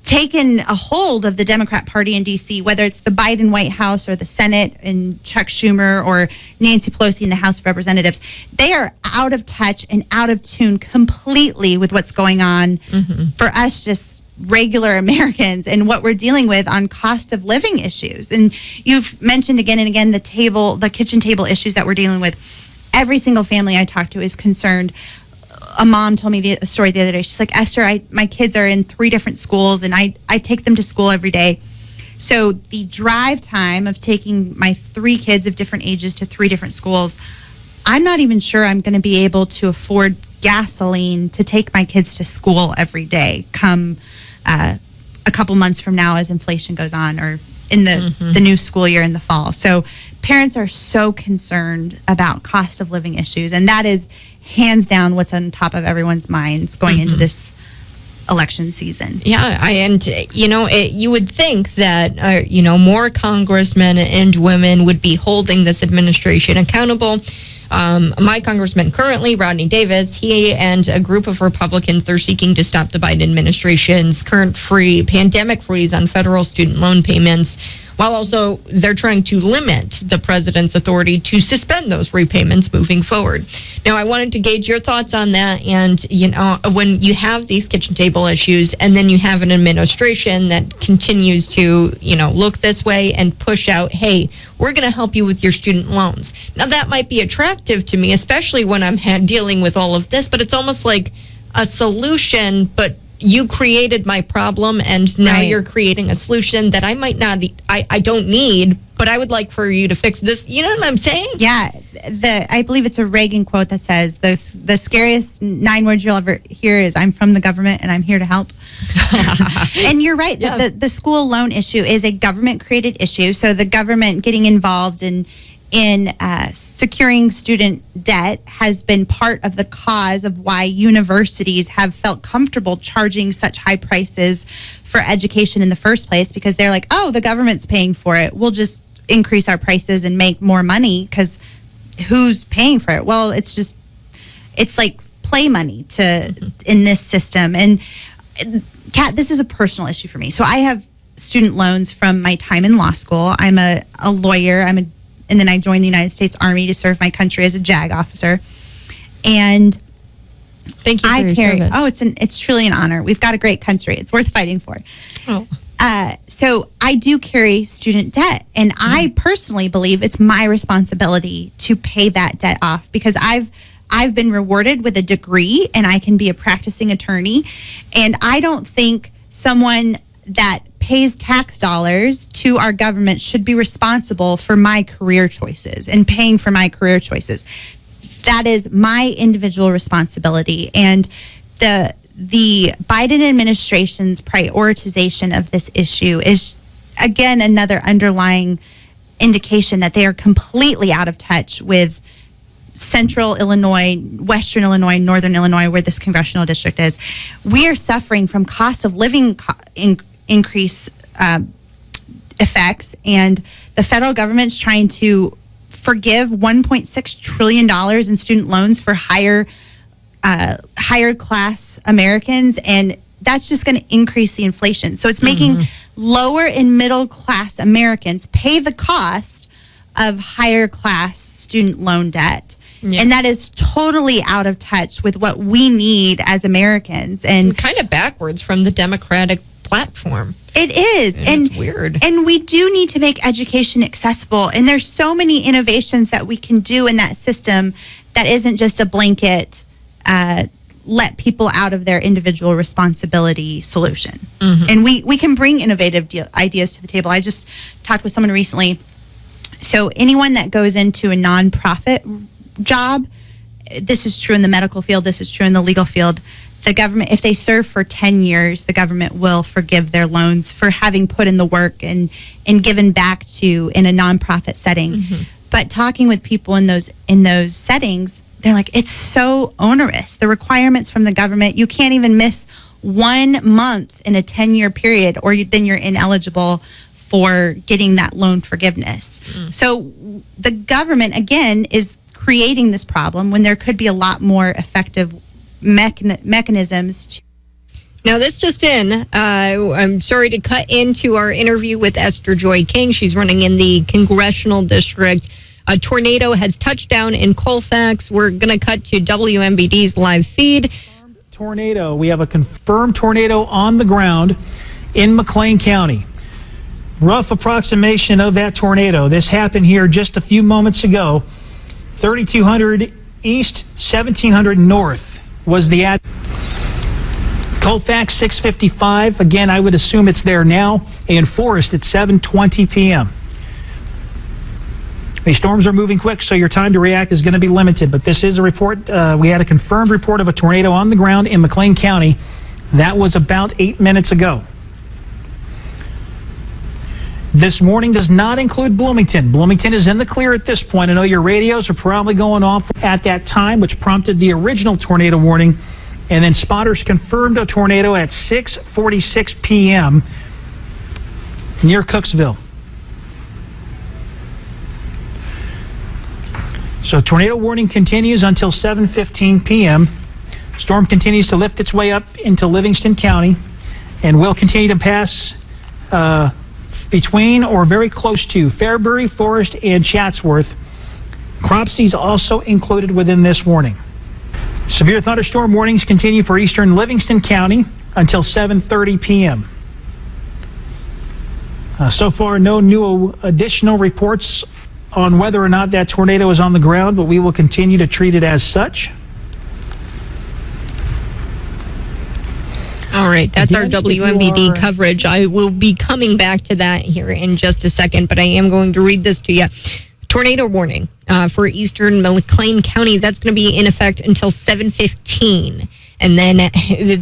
taken a hold of the Democrat Party in D.C., whether it's the Biden White House or the Senate and Chuck Schumer or Nancy Pelosi in the House of Representatives. They are out of touch and out of tune completely with what's going on for us just regular Americans and what we're dealing with on cost of living issues. And you've mentioned again and again the kitchen table issues that we're dealing with. Every single family I talk to is concerned. A mom told me a story the other day. She's like, Esther, my kids are in 3 different schools, and I take them to school every day. So the drive time of taking my 3 kids of different ages to 3 different schools, I'm not even sure I'm going to be able to afford gasoline to take my kids to school every day come a couple months from now as inflation goes on, or in the new school year in the fall. So parents are so concerned about cost of living issues, and that is hands down what's on top of everyone's minds going into this election season. Yeah, you would think that more congressmen and women would be holding this administration accountable. My congressman currently, Rodney Davis, he and a group of Republicans, they're seeking to stop the Biden administration's current pandemic freeze on federal student loan payments, while also they're trying to limit the president's authority to suspend those repayments moving forward. Now, I wanted to gauge your thoughts on that. And, when you have these kitchen table issues and then you have an administration that continues to, look this way and push out, hey, we're going to help you with your student loans. Now, that might be attractive to me, especially when I'm dealing with all of this, but it's almost like a solution, but you created my problem, and now you're creating a solution that I might not, I don't need, but I would like for you to fix this. You know what I'm saying? Yeah. I believe it's a Reagan quote that says, the scariest 9 words you'll ever hear is, I'm from the government and I'm here to help. And you're right. Yeah. The school loan issue is a government-created issue. So the government getting involved in securing student debt has been part of the cause of why universities have felt comfortable charging such high prices for education in the first place, because they're like, oh, the government's paying for it. We'll just increase our prices and make more money, because who's paying for it? Well, it's like play money in this system. And Kat, this is a personal issue for me. So I have student loans from my time in law school. I'm a lawyer. And then I joined the United States Army to serve my country as a JAG officer. And thank you for your service. Oh, it's truly an honor. We've got a great country. It's worth fighting for. Oh. So I do carry student debt, and I personally believe it's my responsibility to pay that debt off, because I've been rewarded with a degree and I can be a practicing attorney. And I don't think someone that pays tax dollars to our government should be responsible for my career choices and paying for my career choices. That is my individual responsibility. And the Biden administration's prioritization of this issue is, again, another underlying indication that they are completely out of touch with central Illinois, western Illinois, northern Illinois, where this congressional district is. We are suffering from cost of living increase effects, and the federal government's trying to forgive $1.6 trillion in student loans for higher class Americans, and that's just going to increase the inflation. So it's making lower and middle class Americans pay the cost of higher class student loan debt. Yeah. And that is totally out of touch with what we need as Americans. And kind of backwards from the Democratic platform. It is. And it's weird. And we do need to make education accessible. And there's so many innovations that we can do in that system that isn't just a blanket let people out of their individual responsibility solution. And we can bring innovative ideas to the table. I just talked with someone recently. So anyone that goes into a nonprofit job, this is true in the medical field, this is true in the legal field, the government, if they serve for 10 years, the government will forgive their loans for having put in the work and given back to in a nonprofit setting. But talking with people in those settings, they're like, it's so onerous. The requirements from the government, you can't even miss 1 month in a 10-year period, or then you're ineligible for getting that loan forgiveness. So the government, again, is creating this problem when there could be a lot more effective mechanisms to. Now, this just in, I'm sorry to cut into our interview with Esther Joy King. She's running in the congressional district. A tornado has touched down in Colfax. We're going to cut to WMBD's live feed. Tornado. We have a confirmed tornado on the ground in McLean County. Rough approximation of that tornado. This happened here just a few moments ago. 3200 east, 1700 north was the ad. Colfax 655. Again, I would assume it's there now. And Forest at 7:20 p.m. These storms are moving quick, so your time to react is going to be limited. But this is a report. We had a confirmed report of a tornado on the ground in McLean County. That was about 8 minutes ago. This morning does not include Bloomington. Bloomington is in the clear at this point. I know your radios are probably going off at that time, which prompted the original tornado warning. And then spotters confirmed a tornado at 6:46 p.m. near Cooksville. So tornado warning continues until 7:15 p.m. Storm continues to lift its way up into Livingston County and will continue to pass between or very close to Fairbury, Forest, and Chatsworth. Cropsey's also included within this warning. Severe thunderstorm warnings continue for eastern Livingston County until 7:30 p.m. So far, no new additional reports on whether or not that tornado is on the ground, but we will continue to treat it as such. All right, that's our WMBD coverage. I will be coming back to that here in just a second, but I am going to read this to you. Tornado warning for eastern McLean County. That's going to be in effect until 7:15. And then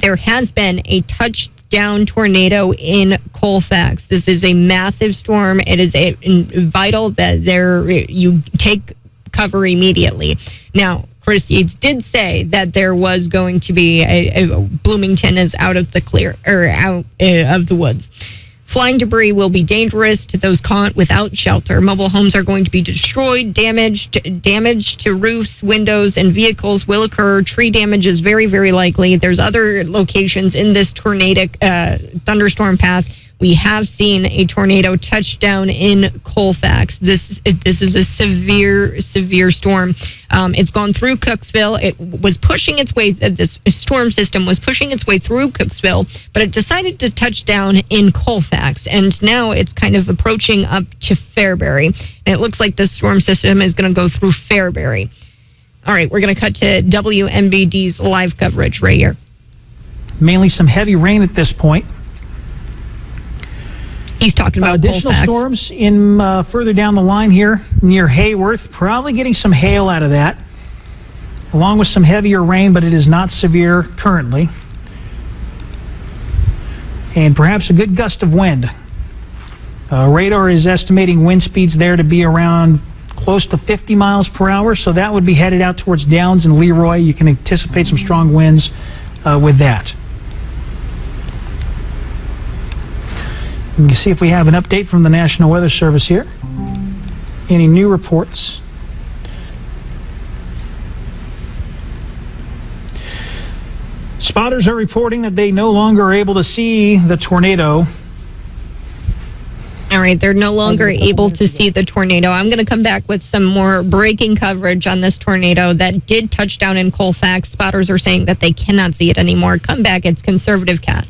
there has been a touchdown tornado in Colfax. This is a massive storm. It is vital that you take cover immediately. Now, Chris Yates did say that there was going to be Bloomington is out of the clear or out of the woods. Flying debris will be dangerous to those caught without shelter. Mobile homes are going to be destroyed. Damage to roofs, windows, and vehicles will occur. Tree damage is very, very likely. There's other locations in this tornadic thunderstorm path We have seen a tornado touch down in Colfax. This is a severe storm. It's gone through Cooksville. It was pushing its way. This storm system was pushing its way through Cooksville, but it decided to touch down in Colfax, and now it's kind of approaching up to Fairbury. And it looks like this storm system is going to go through Fairbury. All right, we're going to cut to WMBD's live coverage right here. Mainly some heavy rain at this point. He's talking about additional Colfax. storms in further down the line here near Hayworth. Probably getting some hail out of that, along with some heavier rain, but it is not severe currently. And perhaps a good gust of wind. Radar is estimating wind speeds there to be around close to 50 miles per hour, so that would be headed out towards Downs and Leroy. You can anticipate some strong winds with that. We can see if we have an update from the National Weather Service here. Any new reports? Spotters are reporting that they no longer are able to see the tornado. All right, they're no longer able to see the tornado. I'm going to come back with some more breaking coverage on this tornado that did touch down in Colfax. Spotters are saying that they cannot see it anymore. Come back, it's Conservative Cat.